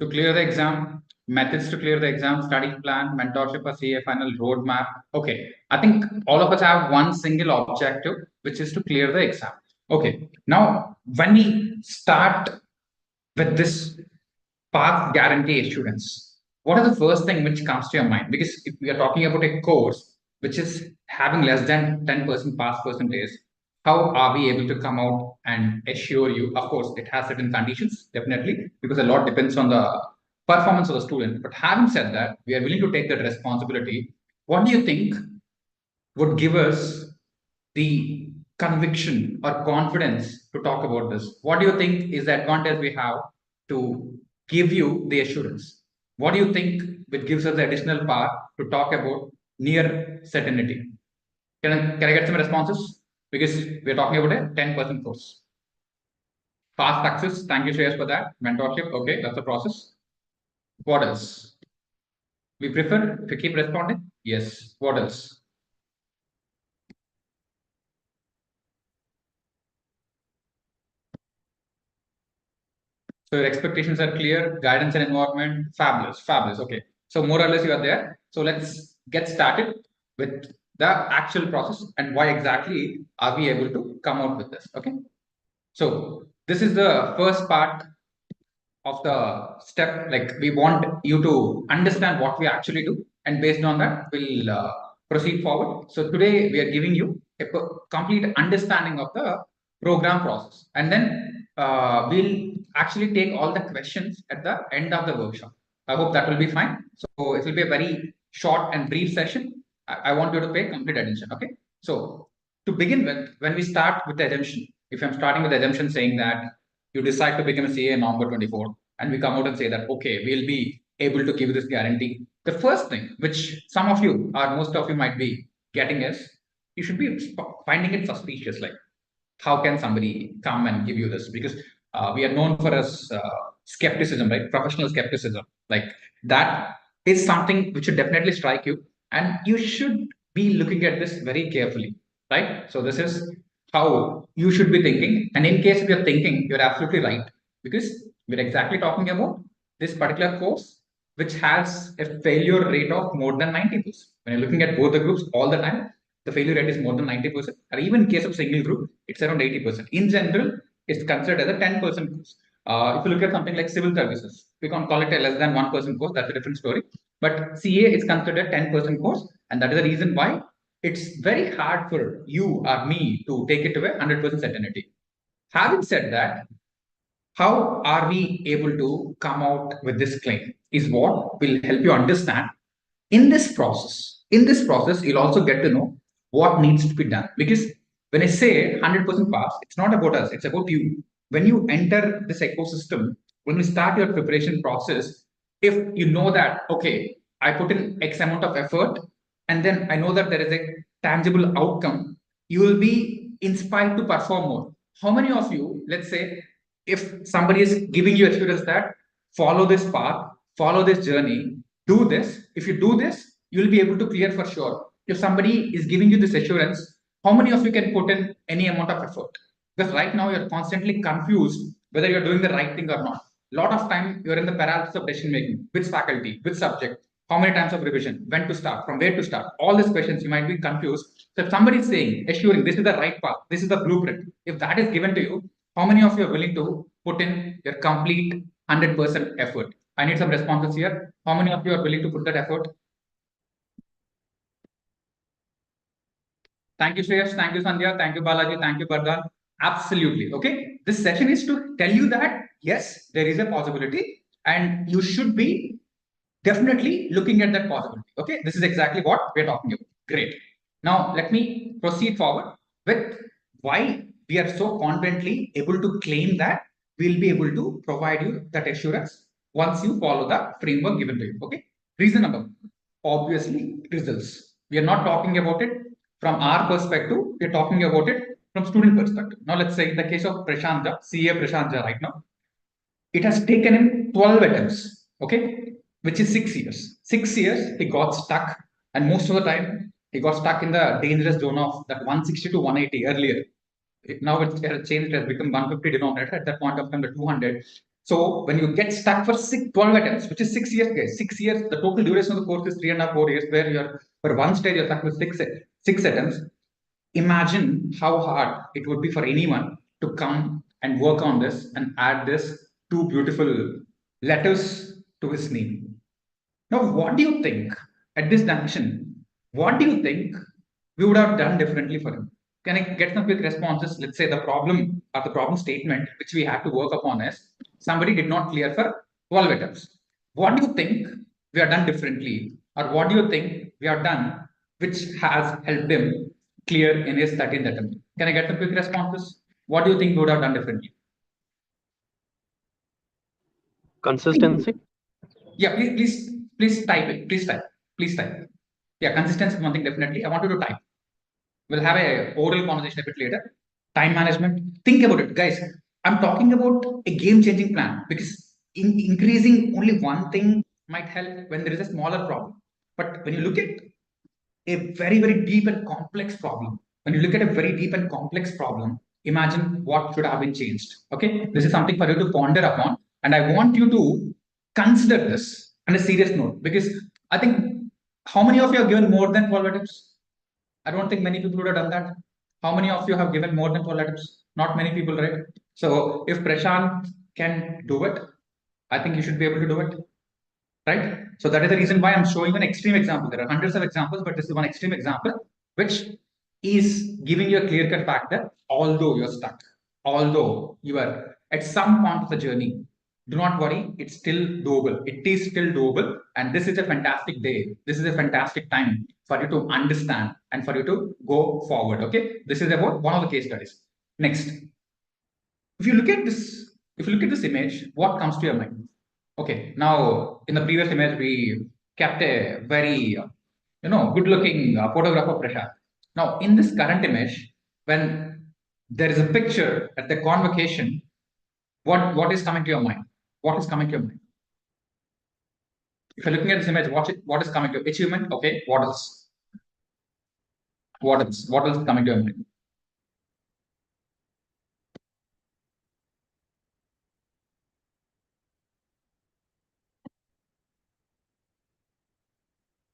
to clear the exam, methods to clear the exam, study plan, mentorship, a CA final roadmap. Okay, I think all of us have one single objective, which is to clear the exam. Okay, now when we start with this path guarantee assurance, what is the first thing which comes to your mind? Because if we are talking about a course which is having less than 10% pass percentage, how are we able to come out and assure you? Of course, it has certain conditions, definitely, because a lot depends on the performance of the student. But having said that, we are willing to take that responsibility. What do you think would give us the conviction or confidence to talk about this? What do you think is the advantage we have to give you the assurance? What do you think which gives us the additional power to talk about near certainty? Can I get some responses? Because we're talking about a 10% course. Fast access. Thank you, Shreyas, for that. Mentorship. Okay, that's the process. What else? We prefer to keep responding? Yes. What else? So your expectations are clear, guidance and environment, fabulous, fabulous. Okay. So more or less you are there. So let's get started with the actual process and why exactly are we able to come out with this. Okay. So this is the first part of the step. Like we want you to understand what we actually do, and based on that, we'll proceed forward. So today we are giving you a complete understanding of the program process, and then we'll actually take all the questions at the end of the workshop. I hope that will be fine. So it will be a very short and brief session. I want you to pay complete attention. Okay. So to begin with, when we start with the assumption, if I'm starting with the assumption saying that you decide to become a CA in November 24, and we come out and say that, okay, we'll be able to give this guarantee. The first thing, which some of you or most of you might be getting is, you should be finding it suspicious. Like, how can somebody come and give you this? Because we are known for us skepticism, right? Professional skepticism. Like that is something which should definitely strike you, and you should be looking at this very carefully, right? So this is how you should be thinking. And in case if you're thinking, you're absolutely right, because we're exactly talking about this particular course, which has a failure rate of more than 90%. When you're looking at both the groups all the time, the failure rate is more than 90%, or even in case of single group, it's around 80%. In general, it's considered as a 10% course. If you look at something like civil services, we can call it a less than 1% course, that's a different story. But CA is considered a 10% course, and that is the reason why it's very hard for you or me to take it to a 100% certainty. Having said that, how are we able to come out with this claim is what will help you understand in this process. In this process, you'll also get to know what needs to be done. Because when I say 100% pass, it's not about us, it's about you. When you enter this ecosystem, when you start your preparation process, if you know that, okay, I put in X amount of effort, and then I know that there is a tangible outcome, you will be inspired to perform more. How many of you, let's say, if somebody is giving you assurance that follow this path, follow this journey, do this. If you do this, you'll be able to clear for sure. If somebody is giving you this assurance, how many of you can put in any amount of effort? Because right now you're constantly confused whether you're doing the right thing or not. A lot of time you're in the paralysis of decision making. Which faculty, which subject, how many times of revision, when to start, from where to start. All these questions you might be confused. So if somebody is saying, assuring this is the right path, this is the blueprint, if that is given to you, how many of you are willing to put in your complete 100% effort? I need some responses here. How many of you are willing to put that effort? Thank you, Shreyas. Thank you, Sandhya. Thank you, Balaji. Thank you, Bardhan. Absolutely. Okay. This session is to tell you that, yes, there is a possibility and you should be definitely looking at that possibility. Okay. This is exactly what we're talking about. Great. Now, let me proceed forward with why we are so confidently able to claim that we'll be able to provide you that assurance once you follow the framework given to you. Okay. Reason number one, obviously, results. We are not talking about it from our perspective, we're talking about it from student perspective. Now, let's say in the case of Prashanja, CA Prashanja right now, it has taken him 12 attempts, okay, which is 6 years. 6 years, he got stuck, and most of the time, he got stuck in the dangerous zone of that 160 to 180 earlier. Now it's changed, it has become 150 denominator. At that point of time, the 200. So when you get stuck for 12 attempts, which is 6 years, guys, 6 years, the total duration of the course is 3.5, 4 years, where you're for one stage you're stuck with six attempts. Imagine how hard it would be for anyone to come and work on this and add this two beautiful letters to his name. Now, what do you think at this junction? What do you think we would have done differently for him? Can I get some quick responses? Let's say the problem or the problem statement which we had to work upon is somebody did not clear for 12 attempts. What do you think we have done differently? Or what do you think we have done which has helped him clear in his 13th attempt? Can I get some quick responses? What do you think we would have done differently? Consistency. Yeah, please type it. Please type. Yeah, consistency is one thing definitely. I want you to type. We'll have a oral conversation a bit later. Time management. Think about it, guys. I'm talking about a game-changing plan because increasing only one thing might help when there is a smaller problem. But when you look at a very, very deep and complex problem, when you look at a very deep and complex problem, imagine what should have been changed. Okay, this is something for you to ponder upon, and I want you to consider this on a serious note because I think how many of you have given more than 12 attempts? I don't think many people would have done that. How many of you have given more than 12 attempts? Not many people, right? So if Prashant can do it, I think you should be able to do it, right? So that is the reason why I'm showing an extreme example. There are hundreds of examples, but this is one extreme example, which is giving you a clear-cut fact that although you're stuck, although you are at some point of the journey, do not worry, it's still doable. It is still doable. And this is a fantastic day. This is a fantastic time for you to understand and for you to go forward. Okay. This is about one of the case studies. Next, if you look at this image, what comes to your mind? Okay, now in the previous image, we kept a very, good looking photograph of Prashant. Now, in this current image, when there is a picture at the convocation, what is coming to your mind? What is coming to your mind? If you're looking at this image, what is coming to your achievement? Okay, what else? What else? What else is coming to your mind?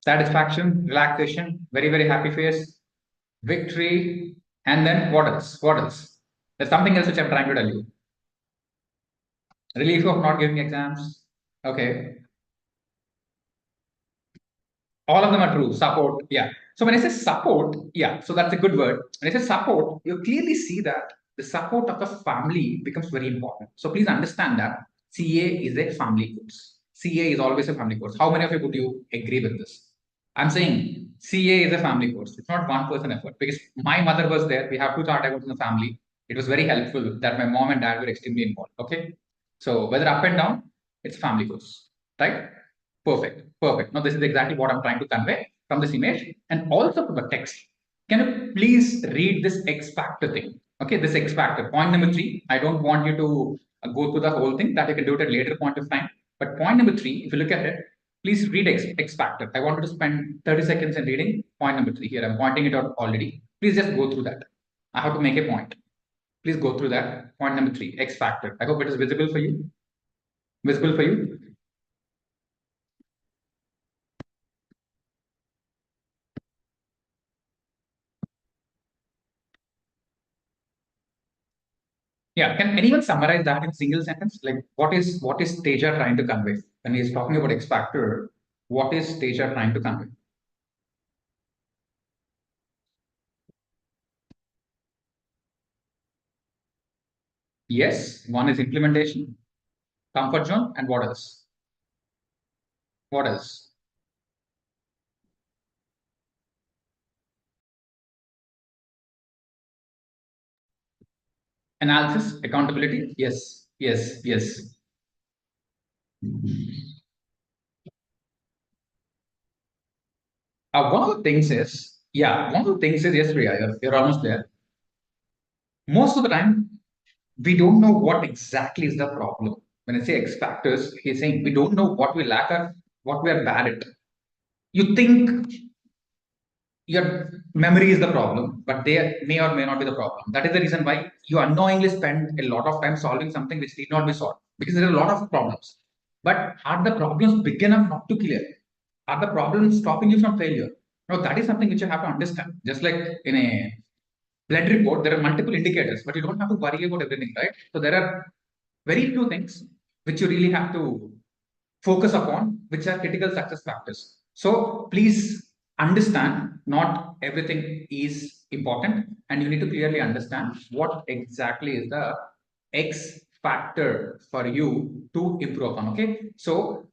Satisfaction, relaxation, very, very happy face, victory, and then what else? What else? There's something else which I'm trying to tell you. Relief of not giving exams. Okay. All of them are true. Support. Yeah. So when I say support, yeah, so that's a good word. When I say support, you clearly see that the support of the family becomes very important. So please understand that CA is a family course. CA is always a family course. How many of you would you agree with this? I'm saying CA is a family course. It's not one person effort because my mother was there. We have two chartered accountants in the family. It was very helpful that my mom and dad were extremely involved. Okay. So whether up and down, it's a family course, right? Perfect. Perfect. Now, this is exactly what I'm trying to convey from this image and also from the text. Can you please read this X factor thing? Okay, this X factor. Point number 3. I don't want you to go through the whole thing, that you can do it at a later point of time. But point number 3, if you look at it, please read X factor. I want you to spend 30 seconds in reading point number 3 here. I'm pointing it out already. Please just go through that. I have to make a point. Please go through that. Point number 3, X factor. I hope it is visible for you. Visible for you? Yeah, can anyone summarize that in single sentence? Like what is Teja trying to convey? When he's talking about X factor, what is Teja trying to convey? Yes, one is implementation, comfort zone, and what else? What else? Analysis, accountability. Yes, yes, yes. One of the things is, yeah, one of the things is, yes, Priya, you're almost there. Most of the time, we don't know what exactly is the problem. When I say X factors, he's saying we don't know what we lack or what we are bad at. You think your memory is the problem, but they may or may not be the problem. That is the reason why you unknowingly spend a lot of time solving something which need not be solved. because there are a lot of problems. But are the problems big enough not to clear? Are the problems stopping you from failure? Now, that is something which you have to understand. Just like in a blood report, there are multiple indicators, but you don't have to worry about everything, right? So there are very few things which you really have to focus upon, which are critical success factors. So please understand not everything is important, and you need to clearly understand what exactly is the X factor for you to improve on. Okay. So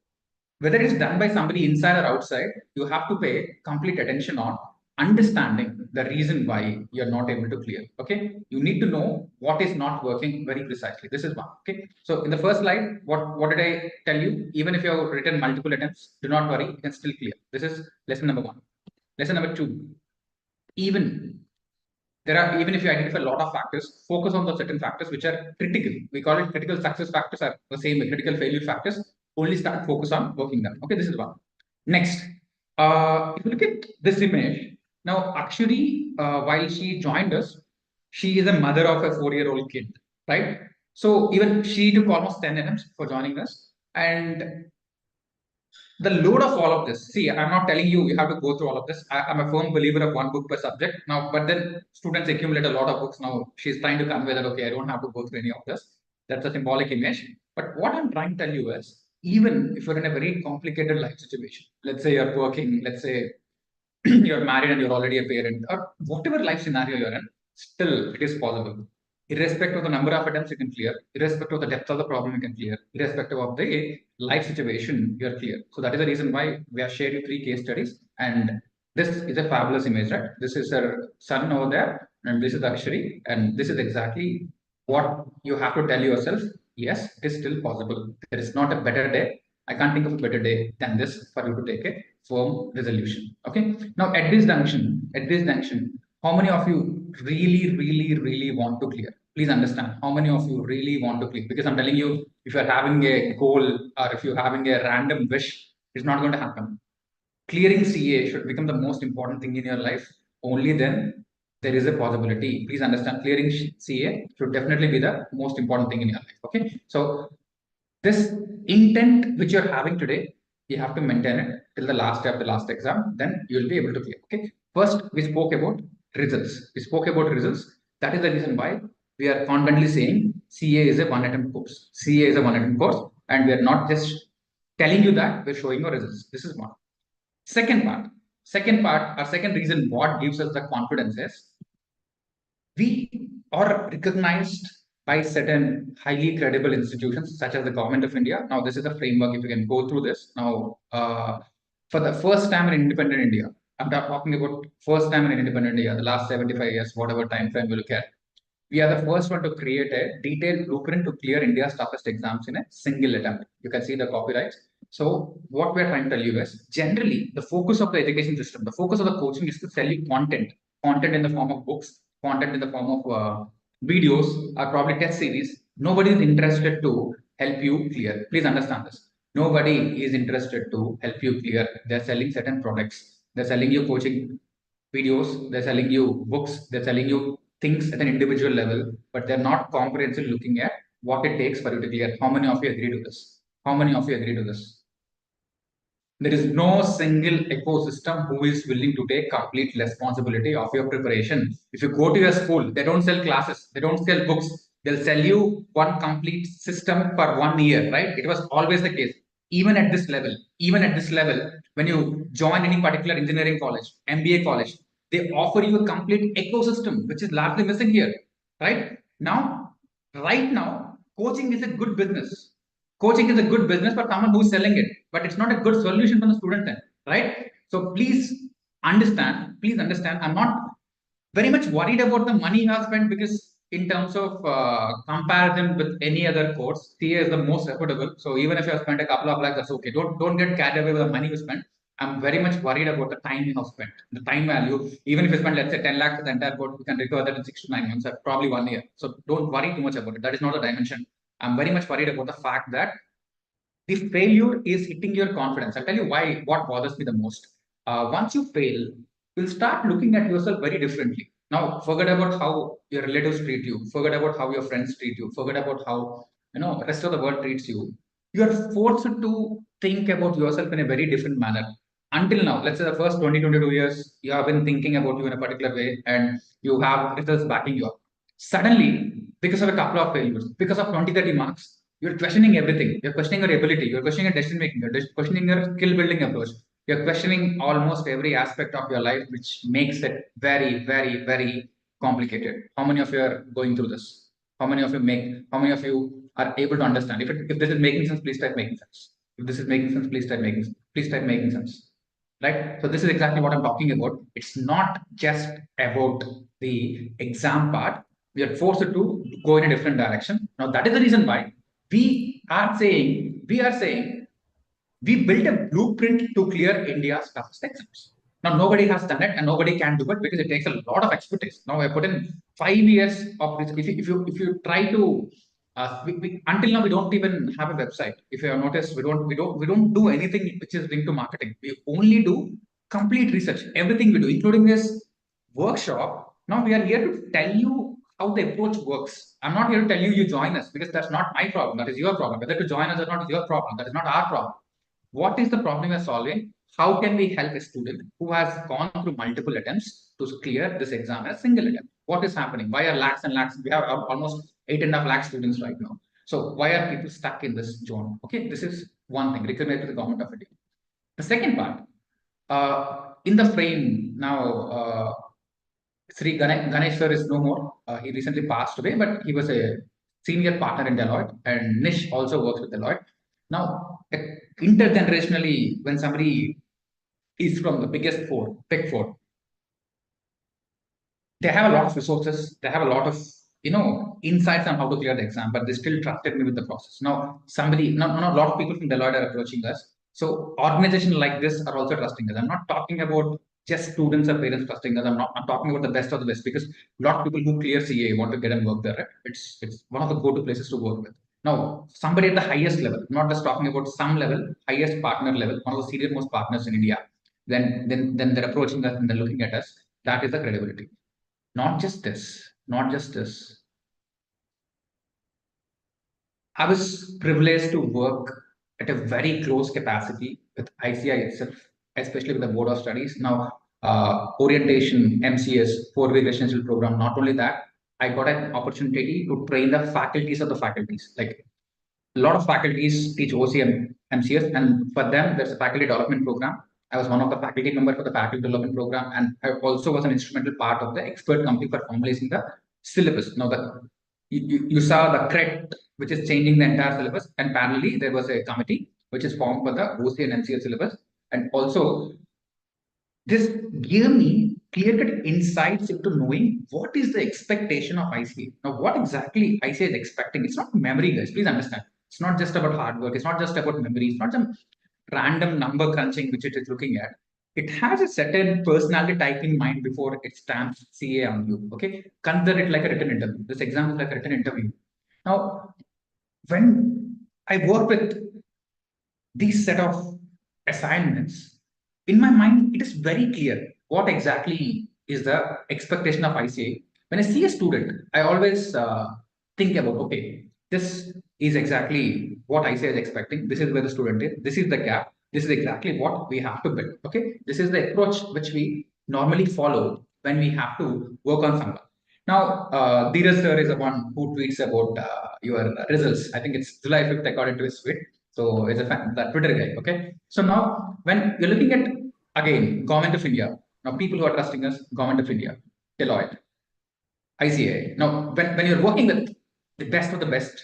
whether it's done by somebody inside or outside, you have to pay complete attention on understanding the reason why you're not able to clear. Okay, you need to know what is not working very precisely. This is one. Okay, so in the first slide, what did I tell you? Even if you have written multiple attempts, do not worry, you can still clear. This is lesson number one. Lesson number two, even there are, even if you identify a lot of factors, focus on those certain factors which are critical. We call it critical success factors, are the same critical failure factors. Only start focus on working them. Okay, this is one. Next, if you look at this image now, Akshari, while she joined us, she is a mother of a 4-year-old kid, right? So even she took almost 10 attempts for joining us, and the load of all of this, see, I'm not telling you have to go through all of this. I'm a firm believer of one book per subject now, but then students accumulate a lot of books. Now she's trying to convey that, okay, I don't have to go through any of this. That's a symbolic image. But what I'm trying to tell you is, even if you're in a very complicated life situation, let's say you're working, let's say you're married and you're already a parent, or whatever life scenario you're in, still it is possible. Irrespective of the number of attempts you can clear, irrespective of the depth of the problem you can clear, irrespective of the life situation you're clear. So that is the reason why we have shared you 3 case studies. And this is a fabulous image, right? This is her son over there, and this is Akshari, and this is exactly what you have to tell yourself. Yes, it is still possible. There is not a better day. I can't think of a better day than this for you to take a firm resolution. Okay. Now at this junction, how many of you really want to clear? Please understand how many of you really want to clear. Because I'm telling you, if you're having a goal or if you're having a random wish, it's not going to happen. Clearing CA should become the most important thing in your life. Only then there is a possibility. Please understand, clearing CA should definitely be the most important thing in your life. Okay. So this intent which you're having today, you have to maintain it till the last day of the last exam, then you'll be able to clear. Okay. First, we spoke about results. We spoke about results. That is the reason why we are confidently saying CA is a one attempt course. CA is a one attempt course, and we are not just telling you that, we're showing you results. This is one. Second part, or second reason what gives us the confidence is we are recognized by certain highly credible institutions such as the government of India. Now, this is a framework. If you can go through this now, for the first time in independent India, I'm talking about first time in independent India, the last 75 years, whatever time frame we look at. We are the first one to create a detailed blueprint to clear India's toughest exams in a single attempt. You can see the copyrights. So what we're trying to tell you is, generally, the focus of the education system, the focus of the coaching is to sell you content in the form of books, content in the form of videos, or probably test series. Nobody is interested to help you clear. Please understand this. Nobody is interested to help you clear. They're selling certain products. They're selling you coaching videos. They're selling you books. They're selling you things at an individual level, but they're not comprehensively looking at what it takes for you to clear. How many of you agree to this? How many of you agree to this? There is no single ecosystem who is willing to take complete responsibility of your preparation. If you go to your school, they don't sell classes, they don't sell books, they'll sell you one complete system for 1 year, right? It was always the case. Even at this level, when you join any particular engineering college, MBA college, they offer you a complete ecosystem, which is largely missing here, right? Right now, coaching is a good business. Coaching is a good business for someone who's selling it, but it's not a good solution for the student then, right? So please understand, I'm not very much worried about the money you have spent, because in terms of comparison with any other course, CA is the most affordable. So even if you have spent a couple of lakhs, that's okay. Don't get carried away with the money you spent. I'm very much worried about the time you have spent, the time value. Even if you spend, let's say, 10 lakhs for the entire course, you can recover that in 6 to 9 months, or probably 1 year. So don't worry too much about it. That is not the dimension. I'm very much worried about the fact that the failure is hitting your confidence. I'll tell you why, what bothers me the most. Once you fail, you'll start looking at yourself very differently. Now, forget about how your relatives treat you, forget about how your friends treat you, forget about how rest of the world treats you, you are forced to think about yourself in a very different manner. Until now, let's say the first 20, 22 years, you have been thinking about you in a particular way and you have results backing you up. Suddenly, because of a couple of failures, because of 20, 30 marks, you're questioning everything. You're questioning your ability, you're questioning your decision making, you're questioning your skill building approach. You're questioning almost every aspect of your life, which makes it very, very, very complicated. How many of you are going through this? How many of you are able to understand? If this is making sense, please type making sense. If this is making sense, please type making sense. Right? So this is exactly what I'm talking about. It's not just about the exam part. We are forced to go in a different direction. Now that is the reason why we are saying we built a blueprint to clear India's toughest exams. Now, nobody has done it and nobody can do it because it takes a lot of expertise. Now, I put in 5 years of this. If you try to, until now, we don't even have a website. If you have noticed, we don't do anything which is linked to marketing. We only do complete research. Everything we do, including this workshop. Now, we are here to tell you how the approach works. I'm not here to tell you join us because that's not my problem. That is your problem. Whether to join us or not is your problem. That is not our problem. What is the problem we're solving? How can we help a student who has gone through multiple attempts to clear this exam in a single attempt? What is happening? Why are lakhs and lakhs? We have almost 8.5 lakh students right now. So why are people stuck in this zone? Okay, this is one thing, recommend to the government of India. The second part, in the frame now, Sri Ganesh sir is no more. He recently passed away, but he was a senior partner in Deloitte, and Nish also works with Deloitte. Now, intergenerationally, when somebody is from the big four, they have a lot of resources, they have a lot of insights on how to clear the exam, but they still trusted me with the process. Now, a lot of people from Deloitte are approaching us. So organizations like this are also trusting us. I'm not talking about just students or parents trusting us. I'm talking about the best of the best because a lot of people who clear CA want to get and work there. Right? It's one of the go-to places to work with. Now, somebody at the highest level, not just talking about some level, highest partner level, one of the senior most partners in India, then they're approaching us and they're looking at us. That is the credibility. Not just this. I was privileged to work at a very close capacity with ICI itself, especially with the Board of Studies. Now, orientation, MCS, 4-week residential program. Not only that, I got an opportunity to train the faculties of the faculties. Like a lot of faculties teach OCM, MCS, and for them, there's a faculty development program. I was one of the faculty members for the faculty development program, and I also was an instrumental part of the expert committee for formalizing the syllabus. Now, you saw the CRET, which is changing the entire syllabus, and parallelly, there was a committee which is formed for the OC and MCS syllabus, and also this gave me clear-cut insights into knowing what is the expectation of ICA. Now, what exactly ICA is expecting? It's not memory, guys. Please understand. It's not just about hard work. It's not just about memory. It's not some random number crunching which it is looking at. It has a certain personality type in mind before it stamps CA on you. Okay, consider it like a written interview. This exam is like a written interview. Now, when I work with these set of assignments, in my mind, it is very clear what exactly is the expectation of ICA. When I see a student, I always think about, okay, this is exactly what ICA is expecting. This is where the student is. This is the gap. This is exactly what we have to build. Okay, this is the approach which we normally follow when we have to work on something. Now, Dheeraj sir is the one who tweets about your results. I think it's July 5th according to his tweet. So it's the Twitter guy. Okay. So now when you're looking at again government of India, now people who are trusting us, government of India, Deloitte, ICA. Now when you're working with the best of the best,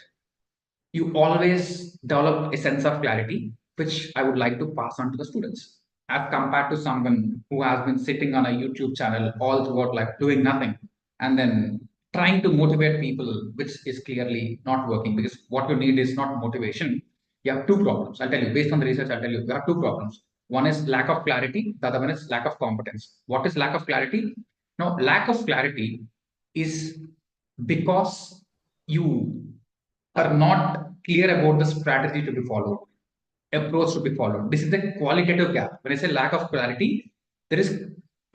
you always develop a sense of clarity, which I would like to pass on to the students, as compared to someone who has been sitting on a YouTube channel all throughout life doing nothing and then trying to motivate people, which is clearly not working because what you need is not motivation. You have two problems. I'll tell you, based on the research, I'll tell you, have two problems. One is lack of clarity, the other one is lack of competence. What is lack of clarity? Now, lack of clarity is because you are not clear about the strategy to be followed, approach to be followed. This is the qualitative gap. When I say lack of clarity, there is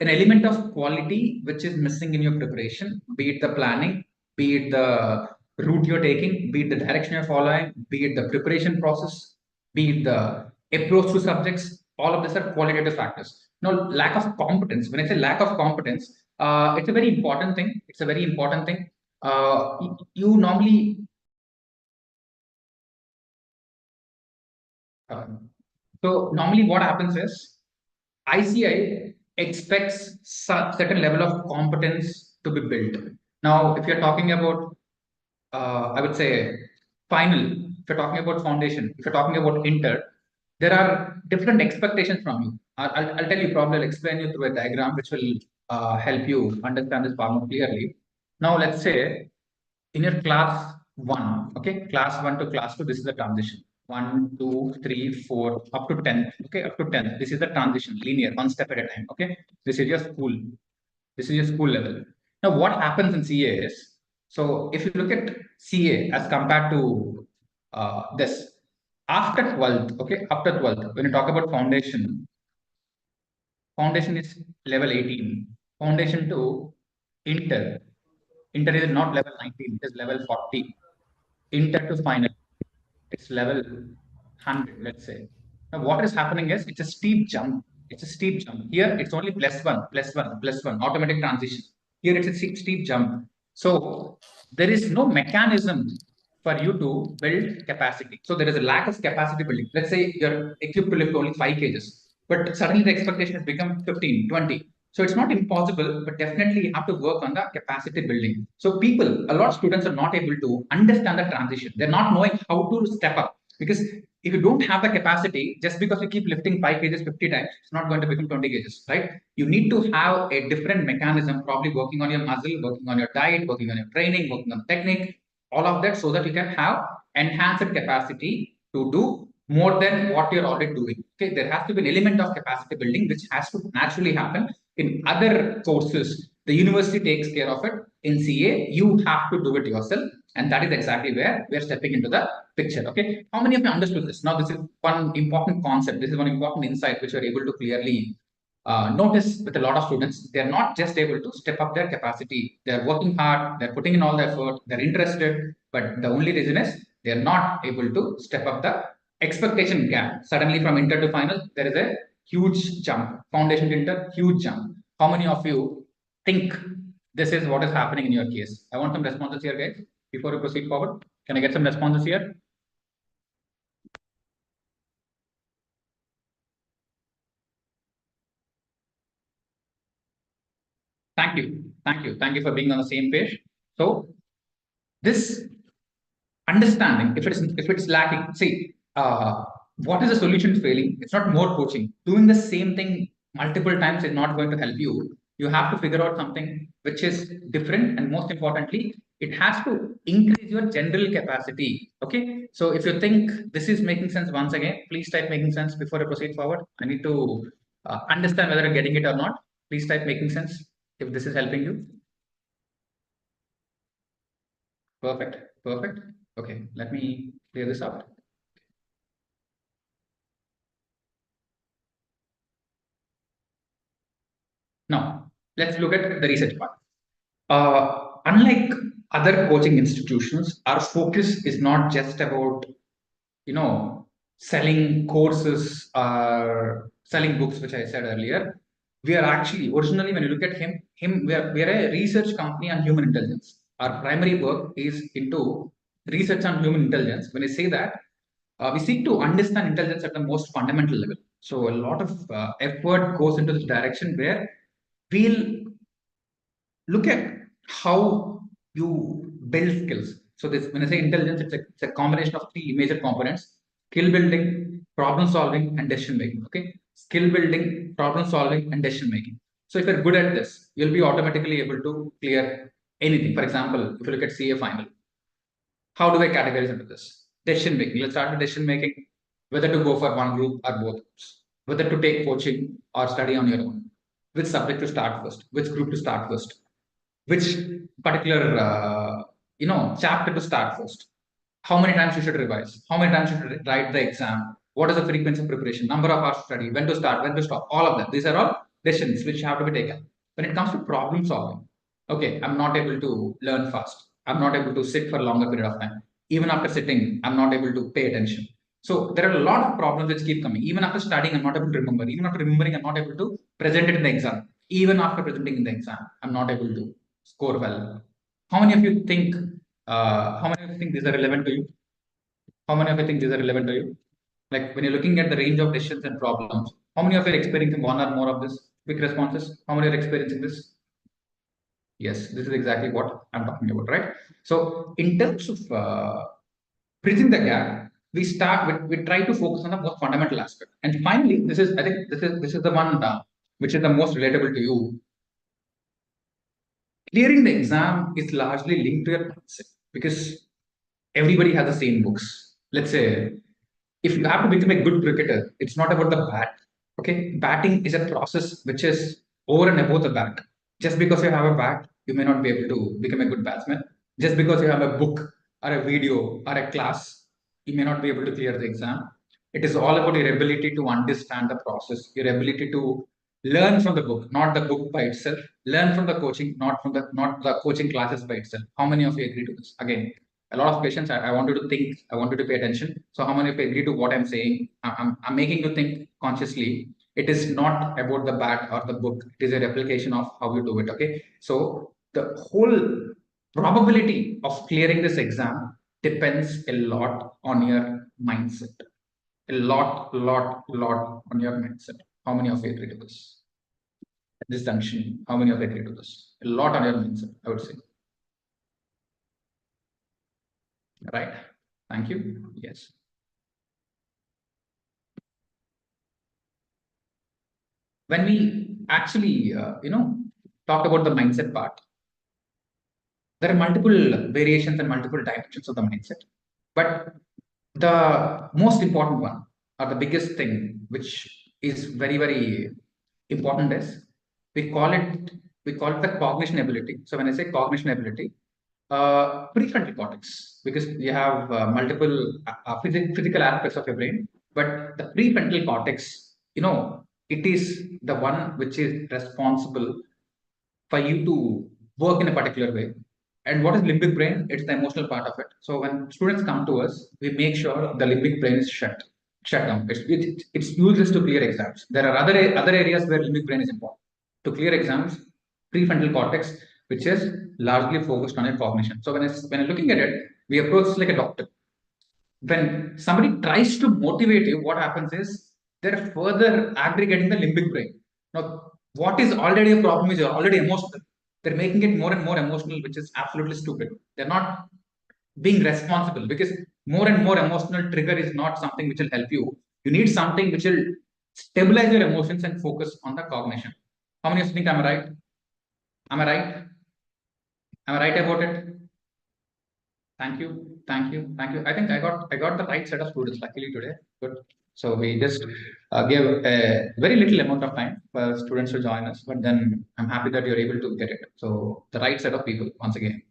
an element of quality which is missing in your preparation, be it the planning, be it the route you're taking, be it the direction you're following, be it the preparation process, be it the approach to subjects, all of these are qualitative factors. Now, lack of competence. When I say lack of competence, it's a very important thing. It's a very important thing. You normally normally what happens is ICI expects certain level of competence to be built. Now, if you're talking about, I would say, final, if you're talking about foundation, if you're talking about inter, there are different expectations from you. I'll tell you, probably I'll explain you through a diagram which will help you understand this far more clearly. Now, let's say in your class one, okay, class one to class two, this is the transition. 1, 2, 3, 4, up to 10. Okay, up to 10. This is the transition, linear, one step at a time. Okay, this is your school. This is your school level. Now, what happens in CA is, so if you look at CA as compared to this, after 12th, okay, after 12th, when you talk about foundation is level 18. Foundation to inter. Inter is not level 19, it is level 40. Inter to final, it's level 100, let's say. Now, what is happening is it's a steep jump. It's a steep jump. Here, it's only plus one, plus one, plus one, automatic transition. Here, it's a steep jump. So, there is no mechanism for you to build capacity. So, there is a lack of capacity building. Let's say you're equipped to lift only 5 kgs, but suddenly the expectation has become 15, 20. So it's not impossible, but definitely you have to work on the capacity building. So a lot of students are not able to understand the transition. They're not knowing how to step up, because if you don't have the capacity, just because you keep lifting 5 kgs 50 times, it's not going to become 20 kgs, right? You need to have a different mechanism, probably working on your muscle, working on your diet, working on your training, working on technique, all of that, so that you can have enhanced capacity to do more than what you're already doing. Okay, there has to be an element of capacity building which has to naturally happen. In other courses, the university takes care of it. In CA, you have to do it yourself, and that is exactly where we are stepping into the picture. Okay, how many of you understood this? Now, this is one important concept. This is one important insight which you are able to clearly notice with a lot of students. They're not just able to step up their capacity. They're working hard, they're putting in all the effort, they're interested, but the only reason is they're not able to step up the expectation gap. Suddenly from inter to final, there is a huge jump. Foundation to inter, huge jump. How many of you think this is what is happening in your case? I want some responses here, guys, before we proceed forward. Can I get some responses here? Thank you. Thank you. Thank you for being on the same page. So this understanding, if it's lacking, see, what is the solution to failing? It's not more coaching. Doing the same thing multiple times is not going to help you. You have to figure out something which is different, and most importantly, it has to increase your general capacity. Okay, so if you think this is making sense, once again, please type making sense before I proceed forward. I need to understand whether I'm getting it or not. Please type making sense if this is helping you. Perfect. Perfect. Okay, let me clear this out. Now, let's look at the research part. Unlike other coaching institutions, our focus is not just about, you know, selling courses or selling books, which I said earlier. We are actually, originally, when you look at we are a research company on human intelligence. Our primary work is into research on human intelligence. When I say that, we seek to understand intelligence at the most fundamental level. So a lot of effort goes into this direction where we'll look at how you build skills. So this, when I say intelligence, it's a combination of three major components: skill building, problem solving, and decision making. Okay, skill building, problem solving, and decision making. So if you're good at this, you'll be automatically able to clear anything. For example, if you look at CA final, how do I categorize into this? Decision making. Let's start with decision making. Whether to go for one group or both groups. Whether to take coaching or study on your own. Which subject to start first? Which group to start first? Which particular chapter to start first? How many times you should revise? How many times you should write the exam? What is the frequency of preparation? Number of hours to study? When to start? When to stop? All of that. These are all decisions which have to be taken. When it comes to problem solving, okay, I'm not able to learn fast. I'm not able to sit for a longer period of time. Even after sitting, I'm not able to pay attention. So there are a lot of problems which keep coming. Even after studying, I'm not able to remember. Even after remembering, I'm not able to present it in the exam. Even after presenting in the exam, I'm not able to score well. How many of you think? How many of you think these are relevant to you? How many of you think these are relevant to you? Like when you're looking at the range of decisions and problems, how many of you are experiencing one or more of this? Quick responses. How many are experiencing this? Yes, this is exactly what I'm talking about, right? So in terms of bridging the gap, we try to focus on the most fundamental aspect. And finally, this is I think this is the one which is the most relatable to you. Clearing the exam is largely linked to your mindset because everybody has the same books. Let's say if you have to become a good cricketer, it's not about the bat. Okay, batting is a process which is over and above the bat. Just because you have a bat, you may not be able to become a good batsman. Just because you have a book or a video or a class, you may not be able to clear the exam. It is all about your ability to understand the process, your ability to learn from the book, not the book by itself. Learn from the coaching, not the coaching classes by itself. How many of you agree to this? Again, a lot of patients. I want you to think. I want you to pay attention. So how many of you agree to what I'm saying? I'm making you think consciously. It is not about the bat or the book. It is a replication of how you do it. Okay. So the whole probability of clearing this exam depends a lot on your mindset. A lot on your mindset. How many of you agree to this? At this junction, how many of you agree to this? A lot on your mindset, I would say. Right. Thank you. Yes. When we actually talk about the mindset part, there are multiple variations and multiple dimensions of the mindset, but the most important one or the biggest thing which is very important is we call it we call it the cognition ability. So when I say cognition ability, prefrontal cortex, because you have multiple physical aspects of your brain, but the prefrontal cortex, it is the one which is responsible for you to work in a particular way. And what is limbic brain? It's the emotional part of it. So when students come to us, we make sure the limbic brain is shut down. It's useless to clear exams. There are other areas where limbic brain is important. To clear exams, prefrontal cortex, which is largely focused on your cognition. So when I'm looking at it, we approach it like a doctor. When somebody tries to motivate you, what happens is they're further aggregating the limbic brain. Now, what is already a problem is you're already emotional. They're making it more and more emotional, which is absolutely stupid. They're not being responsible because more and more emotional trigger is not something which will help you. You need something which will stabilize your emotions and focus on the cognition. How many of you think I'm right? Am I right? Am I right about it? Thank you, thank you, thank you. I think I got the right set of students luckily today. Good. So we just gave a very little amount of time for students to join us, but then I'm happy that you're able to get it. So the right set of people once again.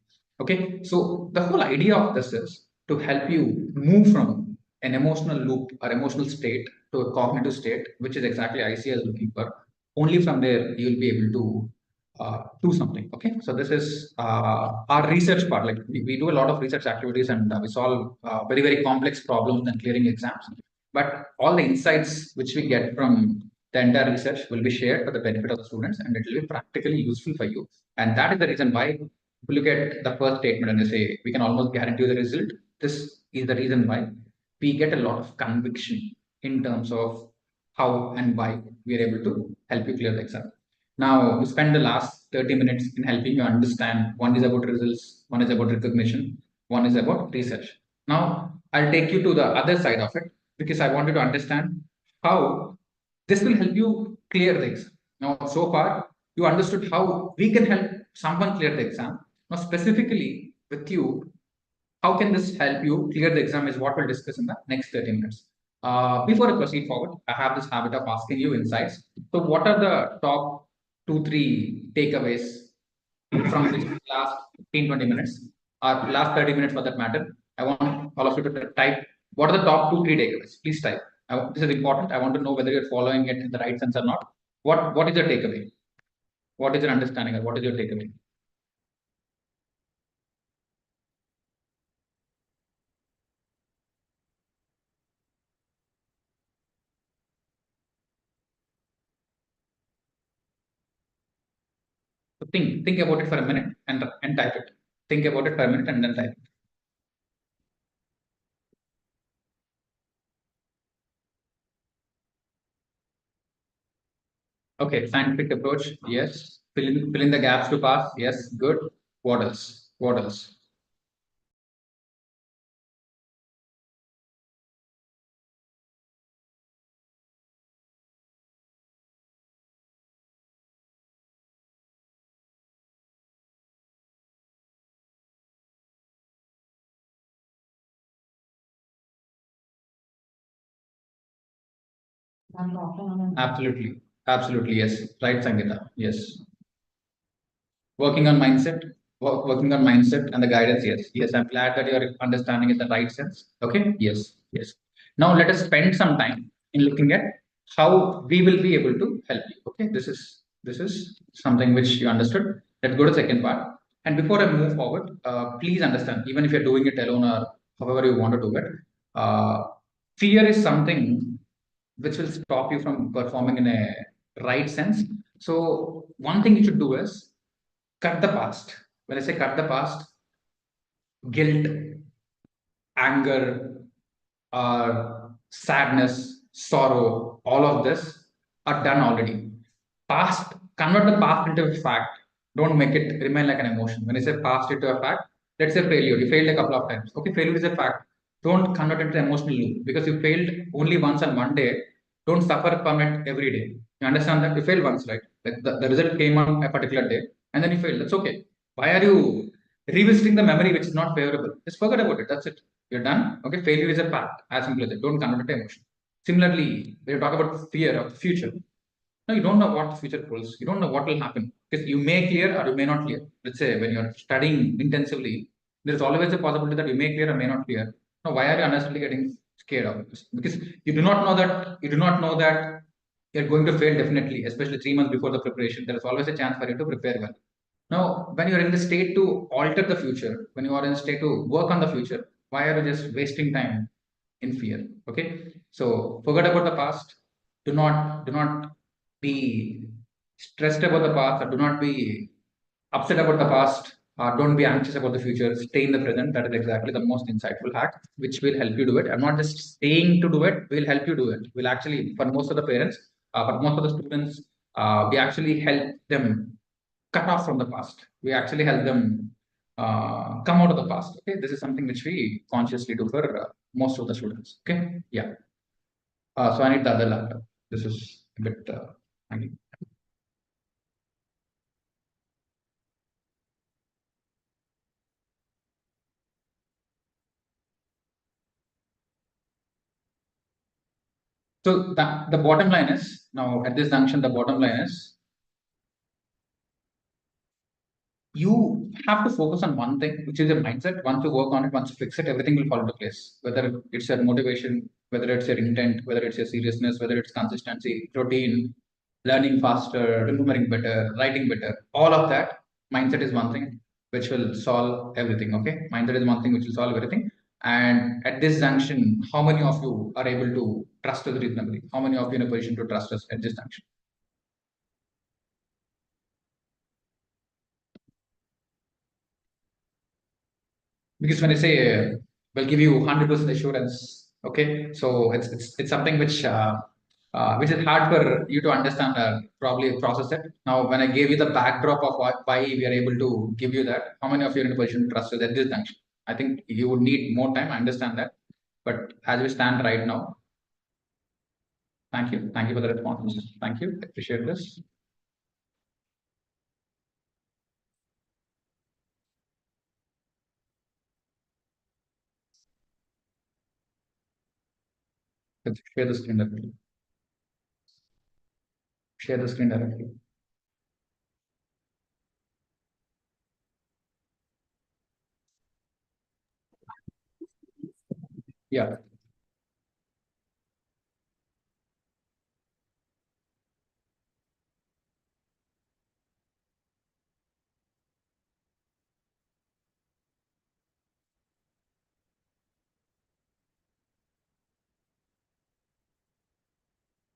Okay. So the whole idea of this is to help you move from an emotional loop or emotional state to a cognitive state, which is exactly ICA is looking for. Only from there you'll be able to do something. Okay, so this is our research part. Like we do a lot of research activities and we solve very complex problems and clearing exams. But all the insights which we get from the entire research will be shared for the benefit of the students, and it will be practically useful for you. And that is the reason why, if you look at the first statement and they say we can almost guarantee you the result, this is the reason why we get a lot of conviction in terms of how and why we are able to help you clear the exam. Now, we spend the last 30 minutes in helping you understand. One is about results, one is about recognition, one is about research. Now, I'll take you to the other side of it because I wanted to understand how this will help you clear the exam. Now, so far, you understood how we can help someone clear the exam. Now, specifically with you, how can this help you clear the exam is what we'll discuss in the next 30 minutes. Before I proceed forward, I have this habit of asking you insights. So what are the top 2, 3 takeaways from this last 15, 20 minutes or last 30 minutes for that matter? I want all of you to type what are the top 2, 3 takeaways. Please type. This is important. I want to know whether you're following it in the right sense or not. What is your takeaway? What is your understanding or what is your takeaway? So think about it for a minute and type it. Think about it for a minute and then type it. Okay, scientific approach, yes. Fill in the gaps to pass, yes, good. What else? What else? Absolutely. Absolutely, yes. Right, Sangeeta. Yes. Working on mindset, working on mindset and the guidance, yes. Yes, I'm glad that you're understanding in the right sense. Okay, yes, yes. Now let us spend some time in looking at how we will be able to help you. Okay, this is something which you understood. Let's go to the second part. And before I move forward, please understand, even if you're doing it alone or however you want to do it, uh, fear is something which will stop you from performing in a right sense. So one thing you should do is cut the past. When I say cut the past, guilt, anger, sadness, sorrow, all of this are done already. Past, convert the past into a fact. Don't make it remain like an emotion. When I say past into a fact, let's say failure. You failed a couple of times. Okay, failure is a fact. Don't convert it into emotional loop because you failed only once on one day. Don't suffer from it every day. You understand that? You failed once, right? Like the result came on a particular day and then you failed. That's okay. Why are you revisiting the memory which is not favorable? Just forget about it. That's it. You're done. Okay, failure is a fact. As simple as it. Don't convert it to emotion. Similarly, when you talk about fear of the future, no, you don't know what the future holds. You don't know what will happen because you may clear or you may not clear. Let's say when you're studying intensively, there is always a possibility that you may clear or may not clear. Now, why are you unnecessarily getting scared of this? Because you do not know that you're going to fail definitely, especially 3 months before the preparation. There is always a chance for you to prepare well. Now, when you're in the state to alter the future, when you are in the state to work on the future, why are you just wasting time in fear? Okay, so forget about the past. Do not be stressed about the past, or do not be upset about the past. Don't be anxious about the future. Stay in the present. That is exactly the most insightful hack, which will help you do it. I'm not just saying to do it. We'll help you do it. We'll actually, for most of the parents, for most of the students, we actually help them cut off from the past. We actually help them come out of the past. Okay, this is something which we consciously do for most of the students. Okay, yeah. So I need the other laptop. This is a bit. Hanging. So the bottom line is now at this junction. The bottom line is you have to focus on one thing, which is your mindset. Once you work on it, once you fix it, everything will fall into place. Whether it's your motivation, whether it's your intent, whether it's your seriousness, whether it's consistency, routine, learning faster, remembering better, writing better, all of that, mindset is one thing which will solve everything. Okay, mindset is one thing which will solve everything. And at this junction, how many of you are able to trust us reasonably? How many of you in a position to trust us at this junction? Because when I say we'll give you 100% assurance, okay, so it's something which is hard for you to understand or probably process it. Now, when I gave you the backdrop of why we are able to give you that, how many of you are in a position to trust us at this junction? I think you would need more time. I understand that, but as we stand right now, thank you for the response. Thank you, appreciate this. Let's share the screen directly. Share the screen directly. Yeah.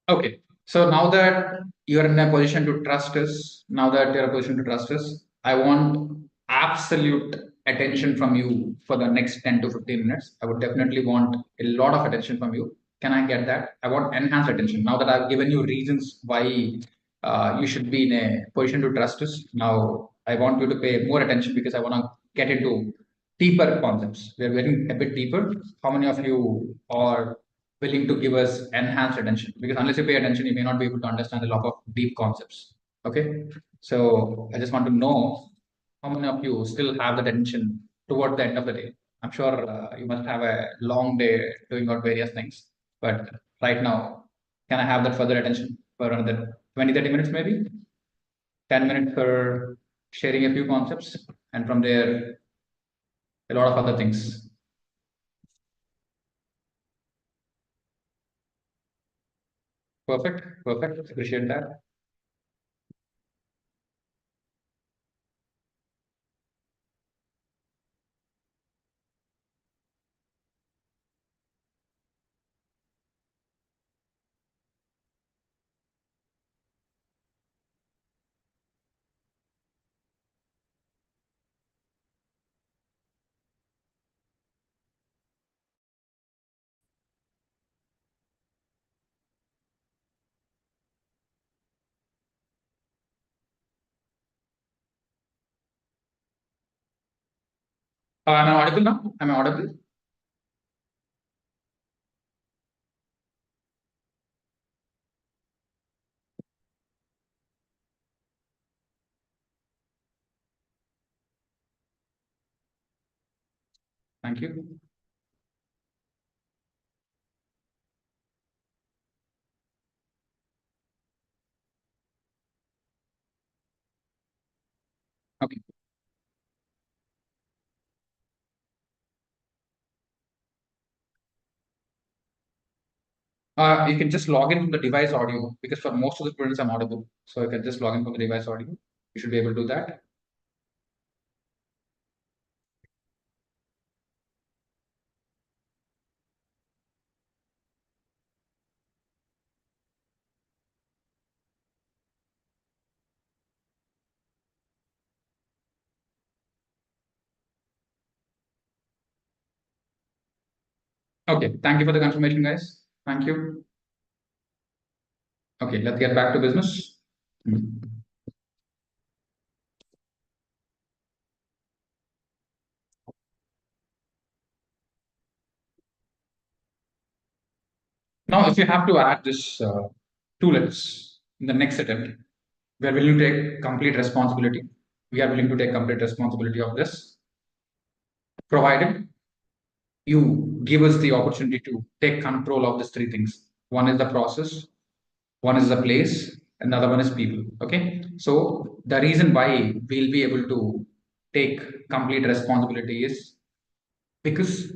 Okay. So now that you're in a position to trust us. Now that you're in a position to trust us, I want absolute attention from you for the next 10 to 15 minutes. I would definitely want a lot of attention from you. Can I get that? I want enhanced attention. Now that I've given you reasons why you should be in a position to trust us, now I want you to pay more attention because I want to get into deeper concepts. We're getting a bit deeper. How many of you are willing to give us enhanced attention? Because unless you pay attention, you may not be able to understand a lot of deep concepts. Okay. So I just want to know how many of you still have that attention toward the end of the day. I'm sure you must have a long day doing out various things. But right now, can I have that further attention for another 20, 30 minutes maybe? 10 minutes for sharing a few concepts. And from there, a lot of other things. Perfect. Perfect. Appreciate that. Am I audible now? Am I audible? Thank you. Okay. You can just log in from the device audio because for most of the students I'm audible. So you can just log in from the device audio. You should be able to do that. Okay. Thank you for the confirmation, guys. Thank you. Okay, let's get back to business. Now, if you have to add this toolets in the next attempt, we are willing to take complete responsibility. We are willing to take complete responsibility of this, provided you give us the opportunity to take control of these three things. One is the process, one is the place, and the other one is people. Okay. So the reason why we'll be able to take complete responsibility is because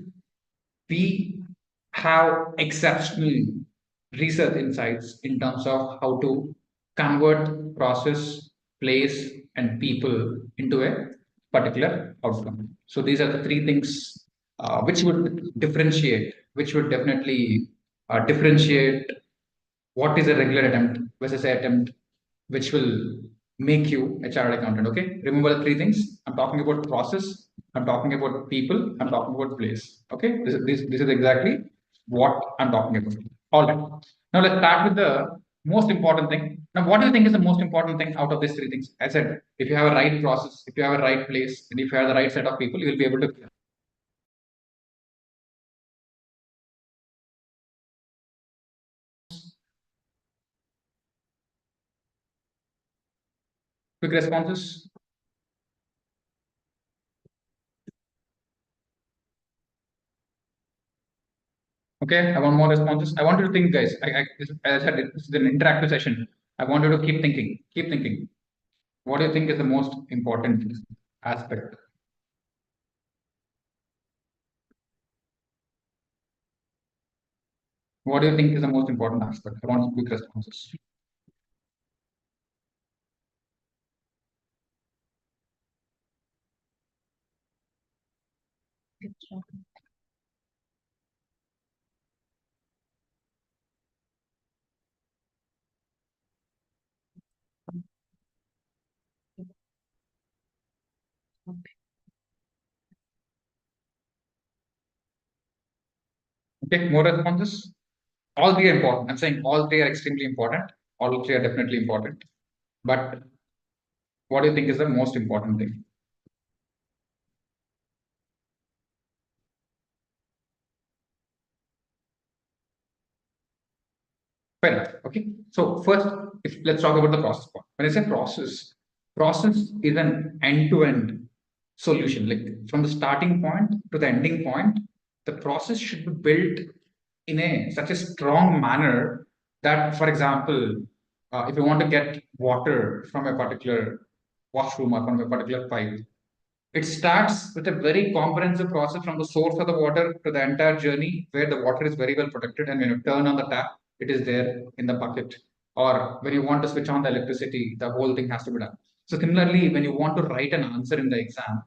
we have exceptional research insights in terms of how to convert process, place, and people into a particular outcome. So these are the three things which would differentiate, which would definitely differentiate what is a regular attempt versus an attempt which will make you a chartered accountant. Okay, remember the three things. I'm talking about process, I'm talking about people, I'm talking about place. Okay, this is exactly what I'm talking about. All right, now let's start with the most important thing. Now, what do you think is the most important thing out of these three things? I said, if you have a right process, if you have a right place, and if you have the right set of people, you will be able to quick responses. Okay, I want more responses. I want you to think, guys. As I said, this is an interactive session. I want you to keep thinking. Keep thinking. What do you think is the most important aspect? What do you think is the most important aspect? I want quick responses. Okay, more responses. All three are important. I'm saying all three are extremely important. All three are definitely important. But what do you think is the most important thing? Fair enough. Okay. So first, if let's talk about the process part. When I say process, process is an end-to-end solution. Like from the starting point to the ending point, the process should be built in a such a strong manner that, for example, if you want to get water from a particular washroom or from a particular pipe, it starts with a very comprehensive process from the source of the water to the entire journey where the water is very well protected. And when you turn on the tap, it is there in the bucket. Or when you want to switch on the electricity, the whole thing has to be done. So, similarly, when you want to write an answer in the exam,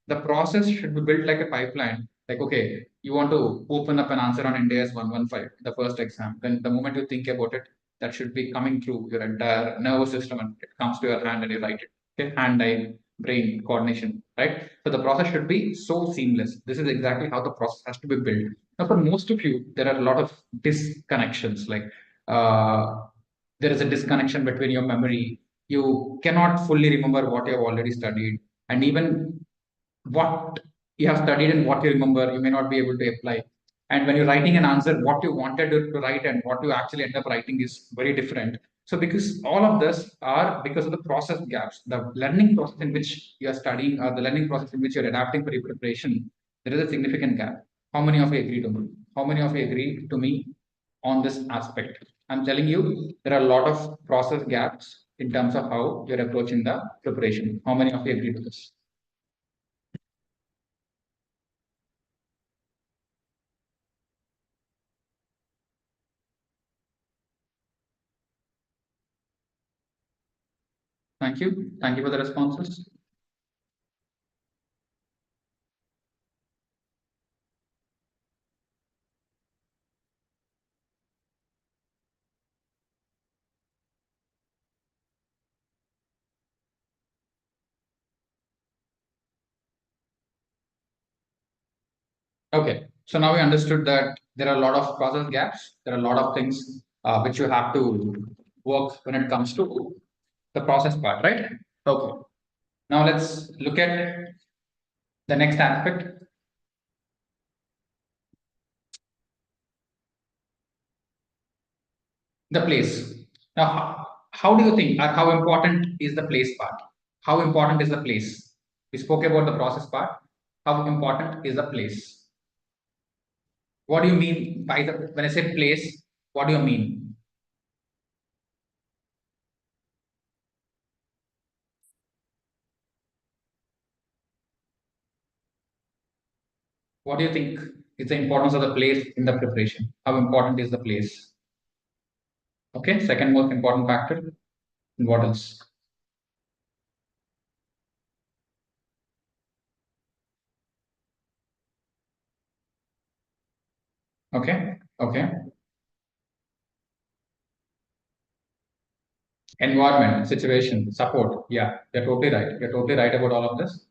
the process should be built like a pipeline. Like, okay, you want to open up an answer on India's 115, the first exam. Then the moment you think about it, that should be coming through your entire nervous system and it comes to your hand and you write it. Okay, hand, eye, brain coordination, right? So the process should be so seamless. This is exactly how the process has to be built. Now, for most of you, there are a lot of disconnections. Like uh, there is a disconnection between your memory. You cannot fully remember what you have already studied, and even what you have studied and what you remember, you may not be able to apply. And when you're writing an answer, what you wanted to write and what you actually end up writing is very different. So, because all of this are because of the process gaps, the learning process in which you are studying or the learning process in which you're adapting for your preparation, there is a significant gap. How many of you agree to me? How many of you agree to me on this aspect? I'm telling you, there are a lot of process gaps in terms of how you're approaching the preparation. How many of you agree to this? Thank you. Thank you for the responses. Okay. So now we understood that there are a lot of process gaps. There are a lot of things which you have to work when it comes to the process part, right? Okay. Now let's look at the next aspect, the place. Now, how do you think, or how important is the place part? How important is the place? We spoke about the process part. How important is the place? What do you mean by the, when I say place, what do you mean? What do you think is the importance of the place in the preparation? How important is the place? Okay, second most important factor. And what else? Okay, okay. Environment, situation, support. Yeah, you're totally right. You're totally right about all of this.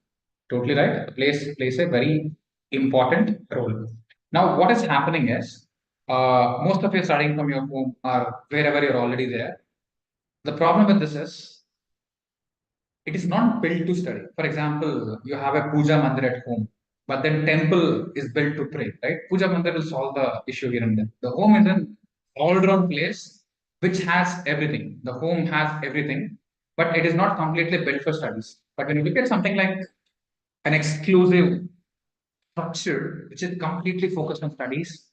Totally right. The place plays a very important role. Now, what is happening is most of you are starting from your home or wherever you're already there. The problem with this is it is not built to study. For example, you have a puja mandir at home, but then temple is built to pray, right? Puja mandir will solve the issue here and there. The home is an all-round place which has everything. The home has everything, but it is not completely built for studies. But when you look at something like an exclusive structure which is completely focused on studies,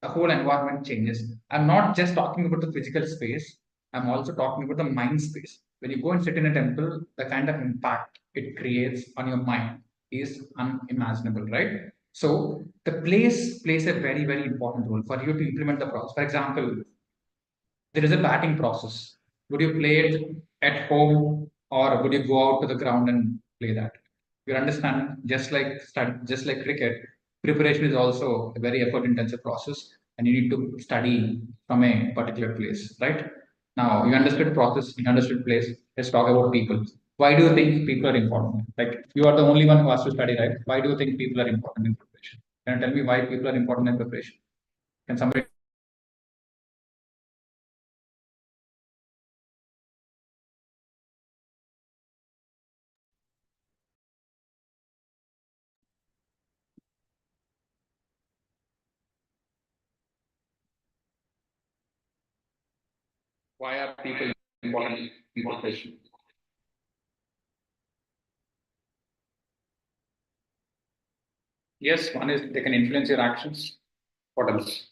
the whole environment changes. I'm not just talking about the physical space, I'm also talking about the mind space. When you go and sit in a temple, the kind of impact it creates on your mind is unimaginable, right? So the place plays a very, very important role for you to implement the process. For example, there is a batting process. Would you play it at home or would you go out to the ground and play that? You understand, just like cricket, preparation is also a very effort intensive process and you need to study from a particular place, right? Now you understood process, you understood place. Let's talk about people. Why do you think people are important? Like you are the only one who has to study, right? Why do you think people are important in preparation? Can you tell me why people are important in preparation? Can somebody? Why are people important in corporation? Yes, one is they can influence your actions. What else?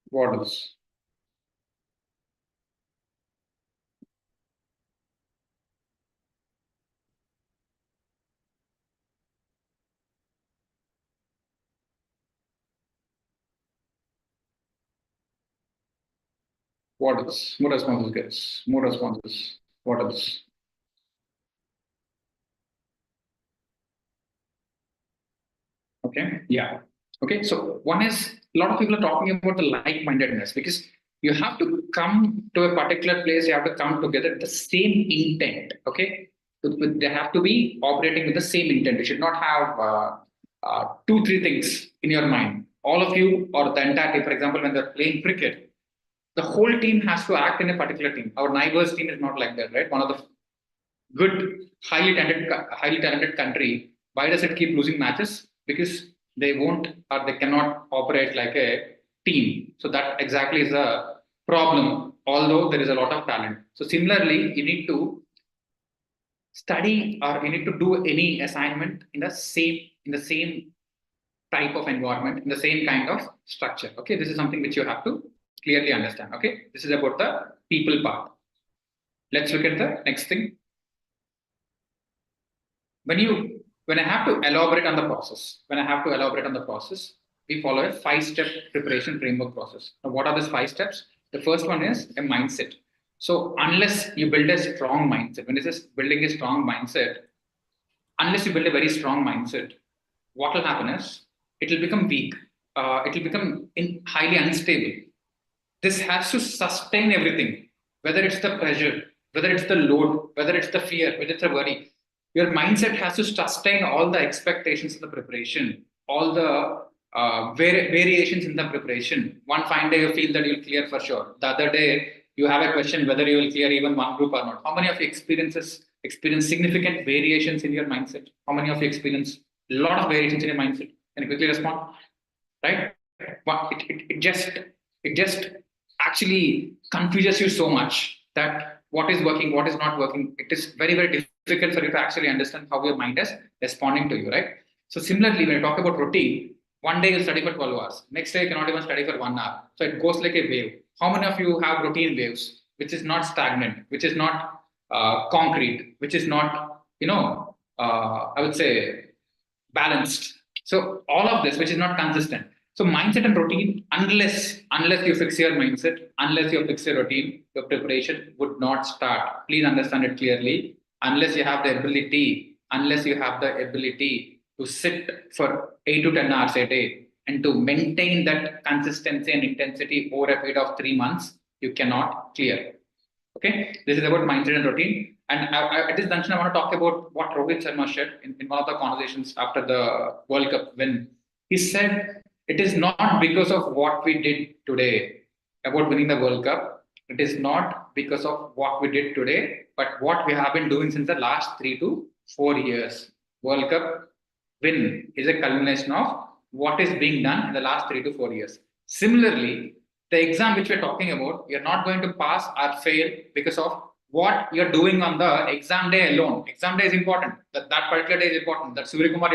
What else? What else? More responses, guys. More responses. What else? Okay. Yeah. Okay. So one is a lot of people are talking about the like-mindedness because you have to come to a particular place. You have to come together with the same intent. Okay. They have to be operating with the same intent. You should not have two, three things in your mind. All of you or the entire team, for example, when they're playing cricket, the whole team has to act in a particular team. Our neighbors team is not like that, right? One of the good, highly talented country. Why does it keep losing matches? Because they won't or they cannot operate like a team. So that exactly is a problem. Although there is a lot of talent. So similarly, you need to study or you need to do any assignment in the same type of environment, in the same kind of structure. Okay, this is something which you have to clearly understand. Okay, this is about the people part. Let's look at the next thing. When I have to elaborate on the process, we follow a 5-step preparation framework process. Now, what are these 5 steps? The first one is a mindset. So unless you build a strong mindset, when it is building a strong mindset, unless you build a very strong mindset, what will happen is it will become weak. It will become highly unstable. This has to sustain everything, whether it's the pressure, whether it's the load, whether it's the fear, whether it's the worry. Your mindset has to sustain all the expectations in the preparation, all the variations in the preparation. One fine day you feel that you'll clear for sure. The other day you have a question whether you will clear even one group or not. How many of you experience significant variations in your mindset? How many of you experience a lot of variations in your mindset? Can you quickly respond? Right? But it just actually confuses you so much that what is working, what is not working. It is very, very difficult for you to actually understand how your mind is responding to you, right? So similarly, when you talk about routine, one day you study for 12 hours, next day you cannot even study for 1 hour. So it goes like a wave. How many of you have routine waves, which is not stagnant, which is not concrete, which is not, I would say balanced. So all of this, which is not consistent. So mindset and routine, unless you fix your mindset, unless you fix your routine, your preparation would not start. Please understand it clearly. Unless you have the ability to sit for 8 to 10 hours a day and to maintain that consistency and intensity over a period of 3 months, you cannot clear. Okay, this is about mindset and routine. And at this junction, I want to talk about what Rohit Sharma said in one of the conversations after the World Cup win. He said, it is not because of what we did today about winning the World Cup. It is not because of what we did today, but what we have been doing since the last 3 to 4 years. World Cup win is a culmination of what is being done in the last 3 to 4 years. Similarly, the exam which we're talking about, you're not going to pass or fail because of what you're doing on the exam day alone. Exam day is important. That particular day is important. That Surya Kumar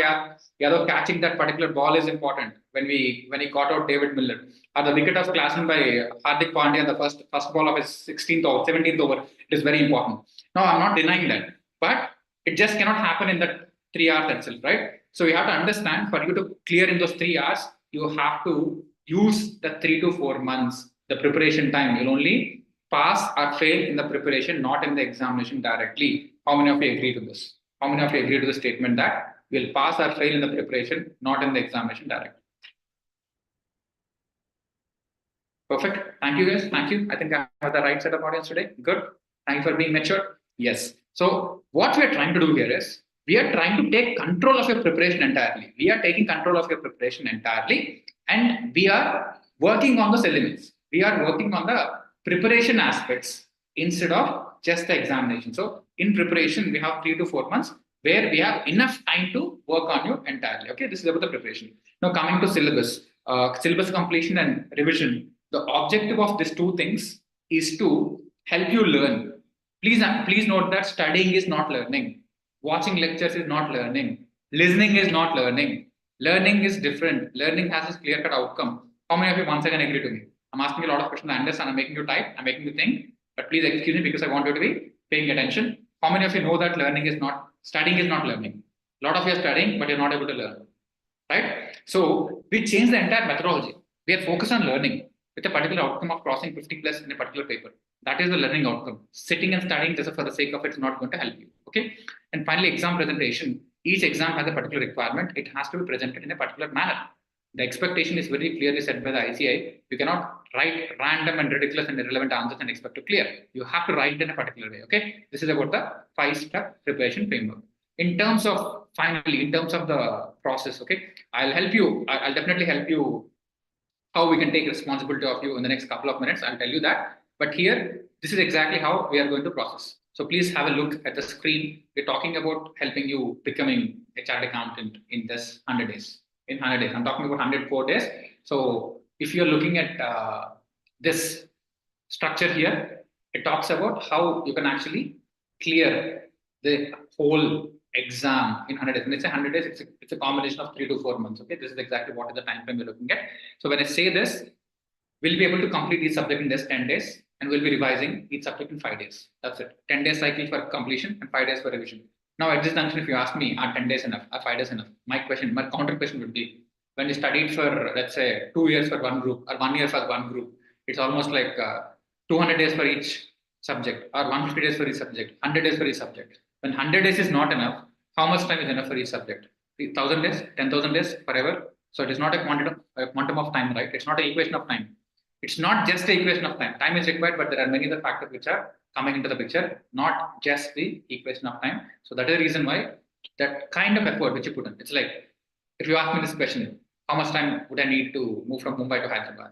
Yadav catching that particular ball is important when he caught out David Miller. Or the wicket of Klassen by Hardik Pandya, the first ball of his 16th over, 17th over, it is very important. Now, I'm not denying that. But it just cannot happen in that 3 hours itself, right? So you have to understand for you to clear in those 3 hours, you have to use the 3 to 4 months, the preparation time. You'll only pass or fail in the preparation, not in the examination directly. How many of you agree to this? How many of you agree to the statement that we'll pass or fail in the preparation, not in the examination directly? Perfect. Thank you, guys. Thank you. I think I have the right set of audience today. Good. Thank you for being mature. Yes. So what we're trying to do here is We are trying to take control of your preparation entirely. We are taking control of your preparation entirely, and we are working on the elements. We are working on the preparation aspects instead of just the examination. So in preparation, we have 3 to 4 months where we have enough time to work on you entirely. Okay, this is about the preparation. Now coming to syllabus, syllabus completion and revision. The objective of these two things is to help you learn. Please note that studying is not learning. Watching lectures is not learning. Listening is not learning. Learning is different. Learning has this clear-cut outcome. How many of you once again agree to me? I'm asking you a lot of questions. I understand. I'm making you type. I'm making you think. But please excuse me because I want you to be paying attention. How many of you know that studying is not learning? A lot of you are studying, but you're not able to learn. Right? So we changed the entire methodology. We are focused on learning with a particular outcome of crossing 50 plus in a particular paper. That is the learning outcome. Sitting and studying just for the sake of it is not going to help you. Okay. And finally, exam presentation. Each exam has a particular requirement. It has to be presented in a particular manner. The expectation is very clearly set by the ICI. You cannot write random and ridiculous and irrelevant answers and expect to clear. You have to write it in a particular way. Okay. This is about the 5-step preparation framework. In terms of the process, okay, I'll definitely help you how we can take responsibility of you in the next couple of minutes. I'll tell you that. But here, this is exactly how we are going to process. So please have a look at the screen. We're talking about helping you becoming a chartered accountant in this 100 days. In 100 days, I'm talking about 104 days. So if you're looking at this structure here, it talks about how you can actually clear the whole exam in 100 days. When it's 100 days, it's a combination of 3 to 4 months. Okay, this is exactly what is the time frame we're looking at. So when I say this, we'll be able to complete each subject in just 10 days, and we'll be revising each subject in 5 days. That's it. 10 days cycle for completion and 5 days for revision. Now, at this junction, if you ask me, are 10 days enough? Are 5 days enough? My counter question would be, when you studied for, let's say, 2 years for one group or 1 year for one group, it's almost like 200 days for each subject, or 150 days for each subject, 100 days for each subject. When 100 days is not enough, how much time is enough for each subject? 1,000 days, 10,000 days, forever. So it is not a quantum of time, right? It's not an equation of time. It's not just the equation of time. Time is required, but there are many other factors which are coming into the picture, not just the equation of time. So that is the reason why that kind of effort which you put in. It's like, if you ask me this question, how much time would I need to move from Mumbai to Hyderabad?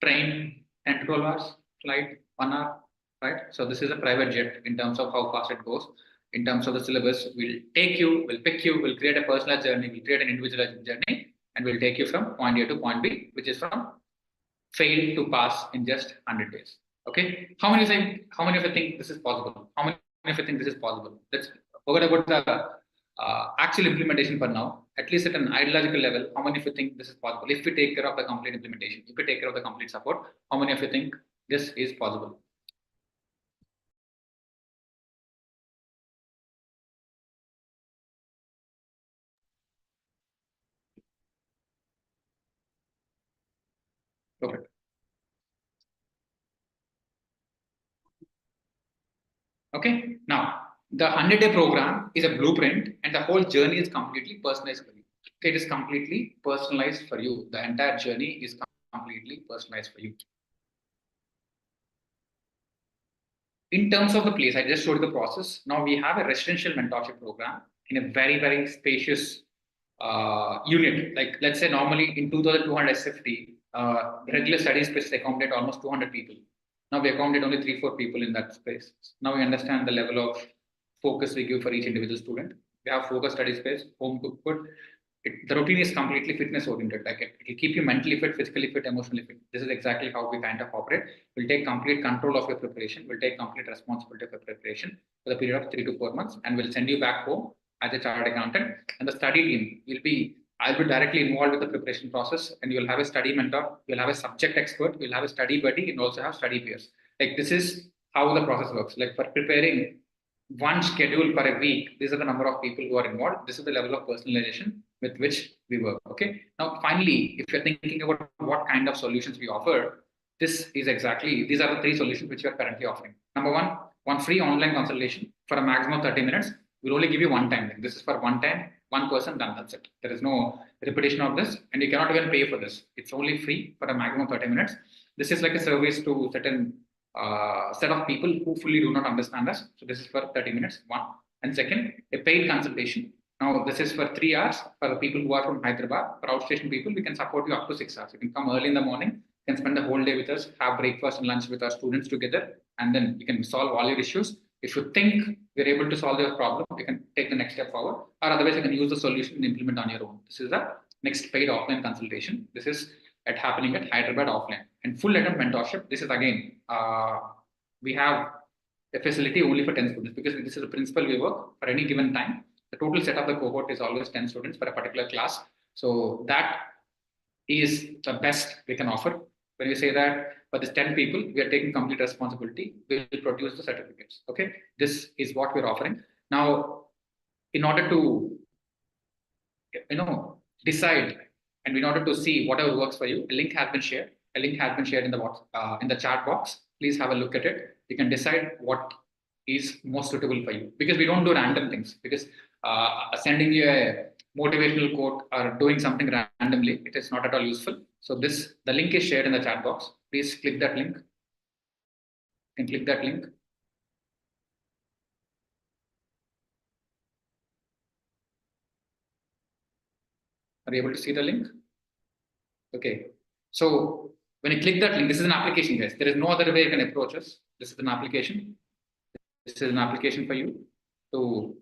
Train, 10 to 12 hours, flight, 1 hour, right? So this is a private jet in terms of how fast it goes. In terms of the syllabus, we'll take you, we'll pick you, we'll create a personalized journey, we'll create an individualized journey, and we'll take you from point A to point B, which is from fail to pass in just 100 days. Okay. How many of you think this is possible? How many of you think this is possible? Let's forget about the actual implementation for now. At least at an ideological level, how many of you think this is possible? If we take care of the complete implementation, if we take care of the complete support, how many of you think this is possible? Perfect. Okay. Now, the 100-day program is a blueprint, and the whole journey is completely personalized for you. Okay, it is completely personalized for you. The entire journey is completely personalized for you. In terms of the place, I just showed you the process. Now we have a residential mentorship program in a very, very spacious unit. Like, let's say normally in 2200 SFT, regular study space accommodate almost 200 people. Now we accommodate only 3-4 people in that space. Now we understand the level of focus we give for each individual student. We have focus study space, home cooked food. The routine is completely fitness oriented. Like it will keep you mentally fit, physically fit, emotionally fit. This is exactly how we kind of operate. We'll take complete control of your preparation. We'll take complete responsibility of your preparation for the period of 3 to 4 months, and we'll send you back home as a chartered accountant. And the study team I'll be directly involved with the preparation process, and you'll have a study mentor, you'll have a subject expert, you'll have a study buddy, and also have study peers. Like this is how the process works. Like for preparing one schedule for a week, these are the number of people who are involved. This is the level of personalization with which we work. Okay. Now, finally, if you're thinking about what kind of solutions we offer, these are the 3 solutions which we are currently offering. Number one free online consultation for a maximum of 30 minutes. We'll only give you one time. This is for one time, one person, done. That's it. There is no repetition of this, and you cannot even pay for this. It's only free for a maximum of 30 minutes. This is like a service to certain set of people who fully do not understand us. So this is for 30 minutes, one. And second, a paid consultation. Now, this is for 3 hours. For the people who are from Hyderabad, for outstation people, we can support you up to 6 hours. You can come early in the morning, you can spend the whole day with us, have breakfast and lunch with our students together, and then you can solve all your issues. If you think we're able to solve your problem, you can take the next step forward, or otherwise you can use the solution and implement on your own. This is the next paid offline consultation. This is happening at Hyderabad offline. And full attempt mentorship. This is again, we have a facility only for 10 students because this is the principal we work for any given time. The total set of the cohort is always 10 students for a particular class. So that is the best we can offer. When we say that for these 10 people, we are taking complete responsibility. We will produce the certificates. Okay. This is what we're offering. Now, in order to, decide and in order to see whatever works for you, a link has been shared. A link has been shared in the chat box. Please have a look at it. You can decide what is most suitable for you because we don't do random things. Because sending you a motivational quote or doing something randomly, it is not at all useful. So the link is shared in the chat box. Please click that link. You can click that link. Are you able to see the link? Okay. So when you click that link, this is an application, guys. There is no other way you can approach us. This is an application. This is an application for you to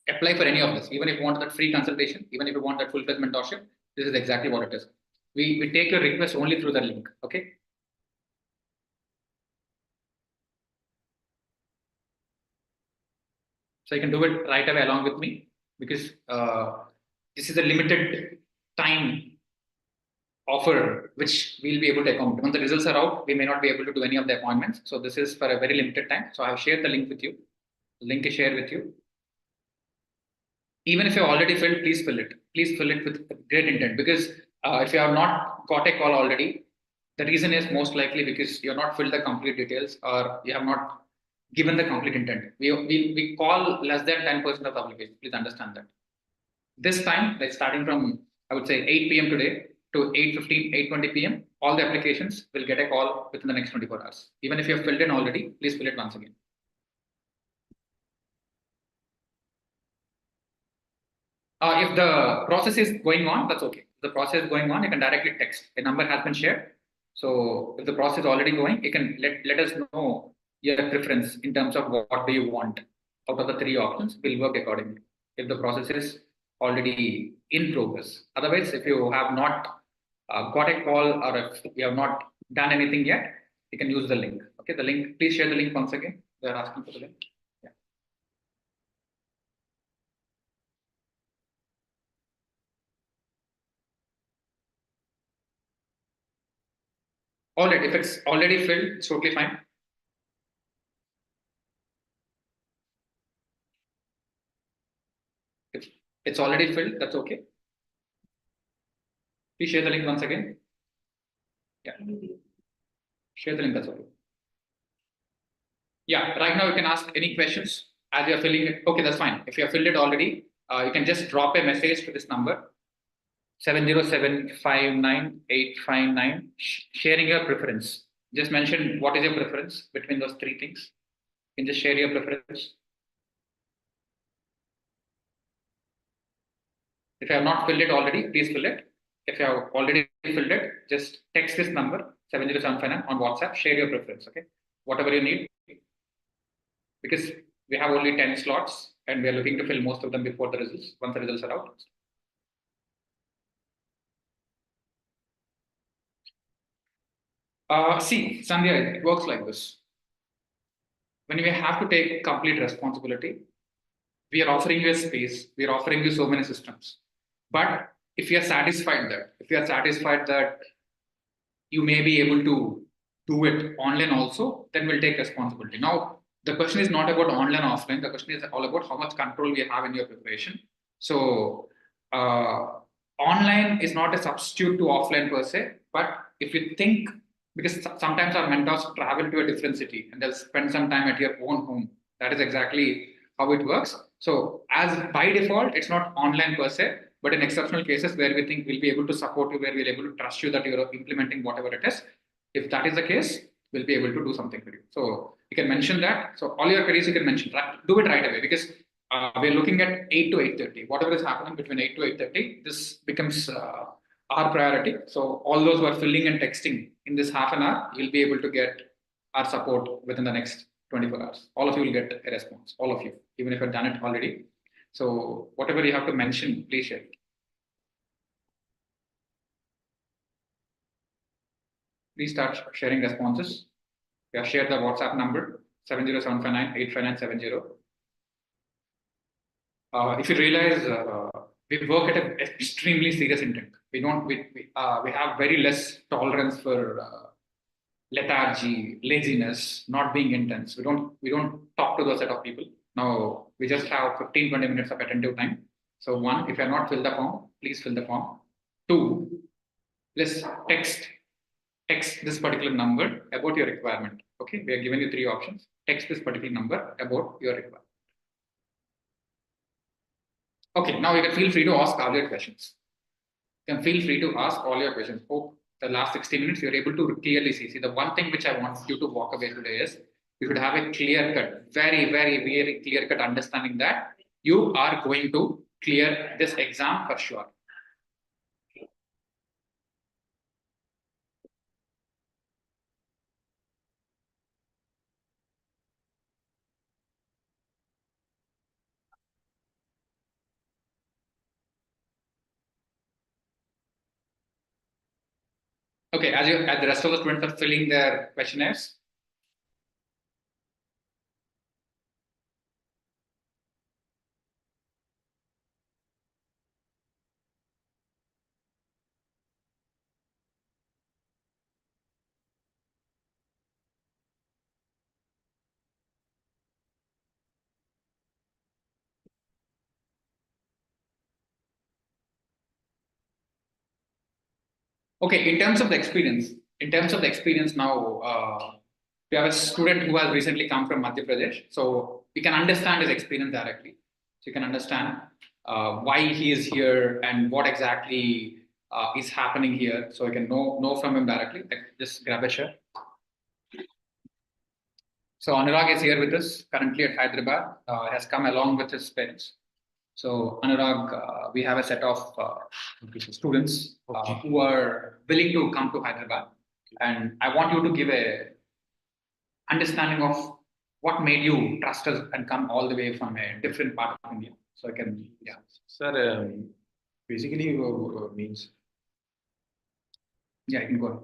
apply for any of this. Even if you want that free consultation, even if you want that full-fledged mentorship, this is exactly what it is. We take your request only through the link. Okay. So you can do it right away along with me because this is a limited time offer which we'll be able to accommodate. When the results are out, we may not be able to do any of the appointments. So this is for a very limited time. So I've shared the link with you. The link is shared with you. Even if you already filled, please fill it. Please fill it with great intent because if you have not got a call already, the reason is most likely because you have not filled the complete details or you have not given the complete intent. We call less than 10% of the applications. Please understand that. This time, like starting from, I would say 8 p.m. today to 8:15, 8:20 p.m., all the applications will get a call within the next 24 hours. Even if you have filled in already, please fill it once again. If the process is going on, that's okay. If the process is going on, you can directly text. A number has been shared. So if the process is already going, you can let us know your preference in terms of what do you want out of the 3 options. We'll work accordingly. If the process is already in progress. Otherwise, if you have not got a call or if you have not done anything yet, you can use the link. Okay, the link. Please share the link once again. They are asking for the link. All right, if it's already filled, it's totally fine. If it's already filled, that's okay. Please share the link once again. Yeah. Share the link, that's okay. Yeah, right now you can ask any questions as you're filling it. Okay, that's fine. If you have filled it already, you can just drop a message to this number 70759 sharing your preference. Just mention what is your preference between those 3 things. You can just share your preference. If you have not filled it already, please fill it. If you have already filled it, just text this number 70759 on WhatsApp, share your preference, okay? Whatever you need. Because we have only 10 slots and we are looking to fill most of them before the results, once the results are out. See, Sandhya, it works like this. When we have to take complete responsibility, we are offering you a space, we are offering you so many systems. But if you are satisfied that you may be able to do it online also, then we'll take responsibility. Now, the question is not about online, offline. The question is all about how much control we have in your preparation. So, online is not a substitute to offline per se, but if you think, because sometimes our mentors travel to a different city and they'll spend some time at your own home. That is exactly how it works. So as by default, it's not online per se, but in exceptional cases where we think we'll be able to support you, where we're able to trust you that you're implementing whatever it is. If that is the case, will be able to do something for you. So you can mention that. So all your queries you can mention. Do it right away because we're looking at 8 to 8:30. Whatever is happening between 8 to 8:30, this becomes our priority. So all those who are filling and texting in this half an hour, you'll be able to get our support within the next 24 hours. All of you will get a response. All of you, even if you've done it already. So whatever you have to mention, please share it. Please start sharing responses. We have shared the WhatsApp number 70759855970. If you realize, we work at an extremely serious intent. We don't. We have very less tolerance for lethargy, laziness, not being intense. We don't talk to those set of people. Now we just have 15-20 minutes of attentive time. So one, if you are not filled the form, please fill the form. Two, let's text this particular number about your requirement. Okay, we are giving you 3 options. Text this particular number about your requirement. Okay, now you can feel free to ask all your questions. You can feel free to ask all your questions. Hope the last 60 minutes you're able to clearly see. See, the one thing which I want you to walk away today is you should have a clear cut, very, very, very clear cut understanding that you are going to clear this exam for sure. Okay, as the rest of the students are filling their questionnaires, okay, in terms of the experience now, we have a student who has recently come from Madhya Pradesh. So we can understand his experience directly. So you can understand why he is here and what exactly is happening here. So you can know from him directly. Like, just grab a chair. So Anurag is here with us currently at Hyderabad, has come along with his parents. So Anurag, we have a set of students who are willing to come to Hyderabad, and I want you to give a understanding of what made you trust us and come all the way from a different part of India. So I can, yeah. Sir, basically means Yeah, you can go ahead.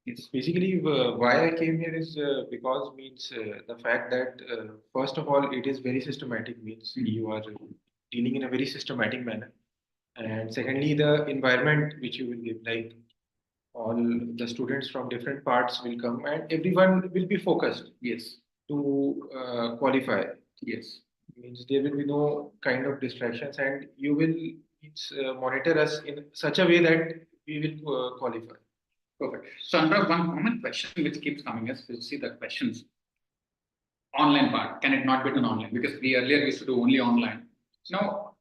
it's basically why I came here is because means the fact that first of all it is very systematic means you are dealing in a very systematic manner, and secondly the environment which you will give, like all the students from different parts will come and everyone will be focused Yes. to qualify. Yes. Means there will be no kind of distractions and you will monitor us in such a way that we will qualify. Perfect. So Anurag, one common question which keeps coming is, you see the questions. Online part, can it not be done online? Because we earlier used to do only online. Now,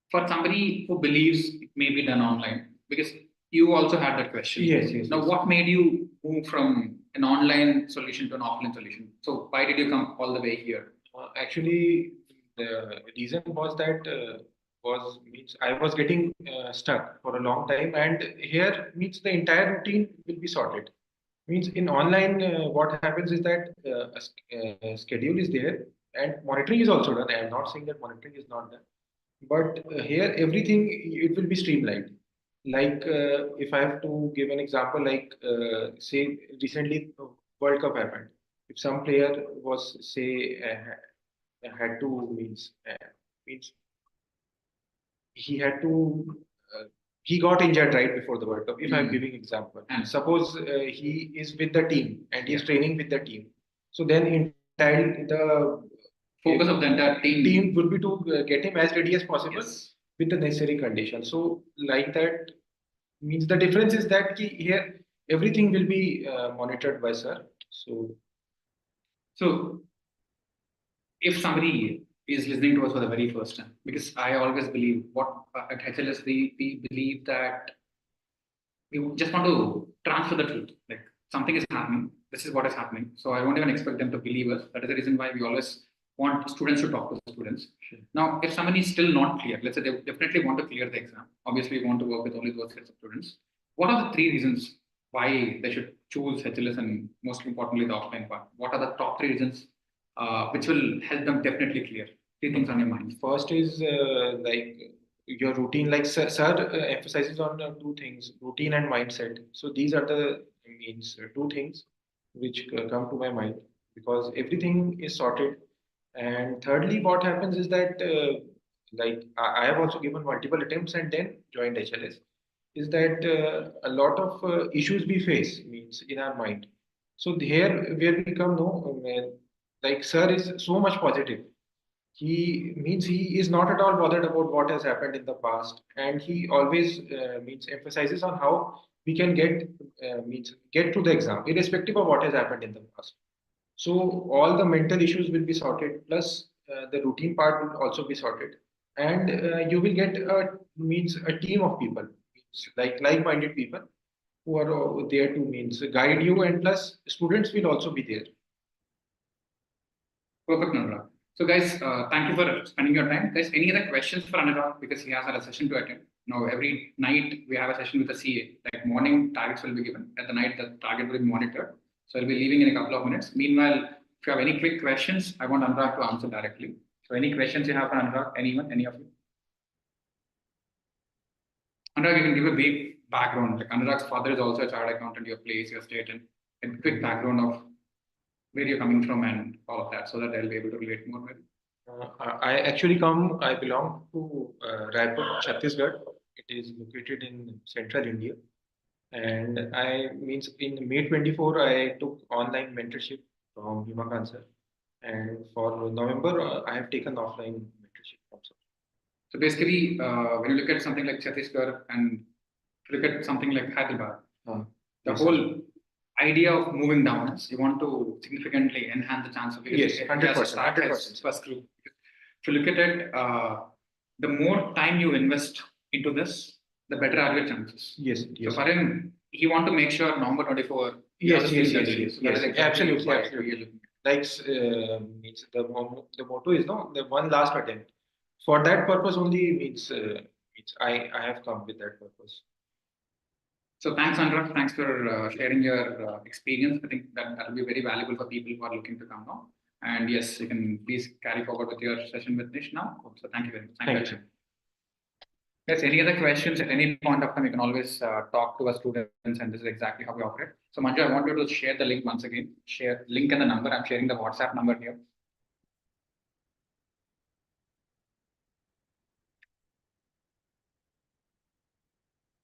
for somebody who believes it may be done online, because you also had that question. Yes. Now, what made you move from an online solution to an offline solution? So why did you come all the way here? Actually, the reason was that was means I was getting stuck for a long time, and here means the entire routine will be sorted. Means in online, what happens is that a schedule is there and monitoring is also done. I am not saying that monitoring is not done, but here everything it will be streamlined. Like if I have to give an example, like say recently World Cup happened. If some player was say had to means he had to he got injured right before the World Cup. If I'm giving example, and suppose he is with the team and he's training with the team, so then entire the Focus of the entire team would be to get him as ready as possible. Yes. With the necessary conditions. So like that means the difference is that here everything will be monitored by sir. So if somebody is listening to us for the very first time, because I always believe what at HLS we believe that we just want to transfer the truth. Like something is happening. This is what is happening. So I won't even expect them to believe us. That is the reason why we always want students to talk to students. Sure. Now, if someone is still not clear, let's say they definitely want to clear the exam. Obviously, we want to work with only those sets of students. What are the 3 reasons why they should choose HLS and most importantly the offline part? What are the top 3 reasons which will help them definitely clear? 3 things on your mind. First is like your routine, like sir emphasizes on 2 things, routine and mindset. So these are the means 2 things which come to my mind because everything is sorted. And thirdly, what happens is that like I have also given multiple attempts and then joined HLS. Is that a lot of issues we face means in our mind. So here where we come, no, like sir is so much positive. He means he is not at all bothered about what has happened in the past, and he always means emphasizes on how we can get to the exam, irrespective of what has happened in the past. So all the mental issues will be sorted, plus the routine part will also be sorted, and you will get a team of people, like-minded people who are there to guide you, and plus students will also be there. Perfect, Anurag. So, guys, thank you for spending your time. Guys, any other questions for Anurag because he has a session to attend? Now, every night we have a session with the CA. Like morning targets will be given. At the night, the target will be monitored. So, I'll be leaving in a couple of minutes. Meanwhile, if you have any quick questions, I want Anurag to answer directly. So, any questions you have for Anurag? Anyone? Any of you? Anurag, you can give a brief background. Like Anurag's father is also a chartered accountant, your place, your state, and a quick background of where you're coming from and all of that so that they'll be able to relate more with. I belong to Raipur, Chhattisgarh. It is located in central India. And in May 24, I took online mentorship from Himakant sir. And for November, I have taken offline mentorship also. So basically, when you look at something like Chhattisgarh and look at something like Hyderabad, the yes, whole idea of moving down is you want to significantly enhance the chance of yes, 100%. First group. If you look at it, the more time you invest into this, the better are your chances. Yes. So for him, he want to make sure November 24. Yes. Absolutely. Like the motto is the one last attempt. For that purpose only I have come with that purpose. So thanks, Anurag. Thanks for sharing your experience. I think that will be very valuable for people who are looking to come now. And yes, you can please carry forward with your session with Nish now. So thank you very much. Thank you. Yes, any other questions at any point of time, you can always talk to our students, and this is exactly how we operate. So Manju, I want you to share the link once again. Share link and the number. I'm sharing the WhatsApp number here.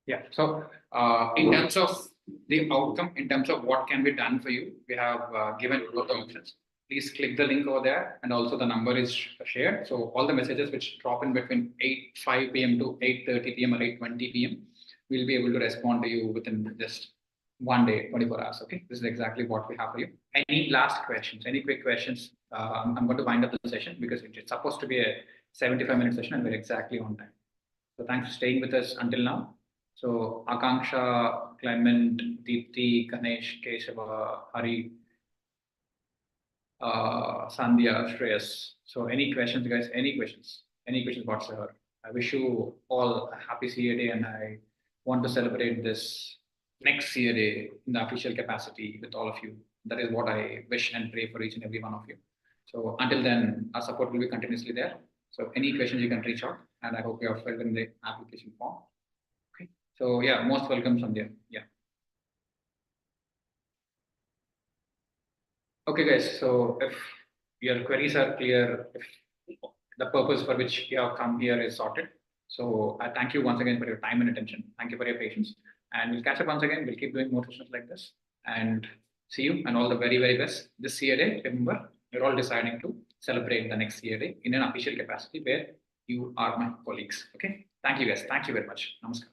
Yeah. So in terms of the outcome, in terms of what can be done for you, we have given both the options. Please click the link over there, and also the number is shared. So all the messages which drop in between 5 p.m. to 8:30 p.m. or 8:20 p.m. we'll be able to respond to you within just one day, 24 hours. Okay, this is exactly what we have for you. Any last questions? Any quick questions? I'm going to wind up the session because it's supposed to be a 75-minute session, and we're exactly on time. So thanks for staying with us until now. So Akanksha, Clement, Deepthi, Ganesh, Keshava, Hari, Sandhya, Shreyas. So any questions, guys? Any questions? Any questions whatsoever? I wish you all a happy CA day, and I want to celebrate this next CA day in the official capacity with all of you. That is what I wish and pray for each and every one of you. So until then, our support will be continuously there. So any questions you can reach out, and I hope you have filled in the application form. Okay. So yeah, most welcome, Sandhya. Yeah. Okay, guys. So if your queries are clear, if the purpose for which you have come here is sorted, so I thank you once again for your time and attention. Thank you for your patience, and we'll catch up once again. We'll keep doing more sessions like this, and see you and all the very, very best this year day. Remember, you're all deciding to celebrate the next year day in an official capacity where you are my colleagues. Okay. Thank you, guys. Thank you very much. Namaskar.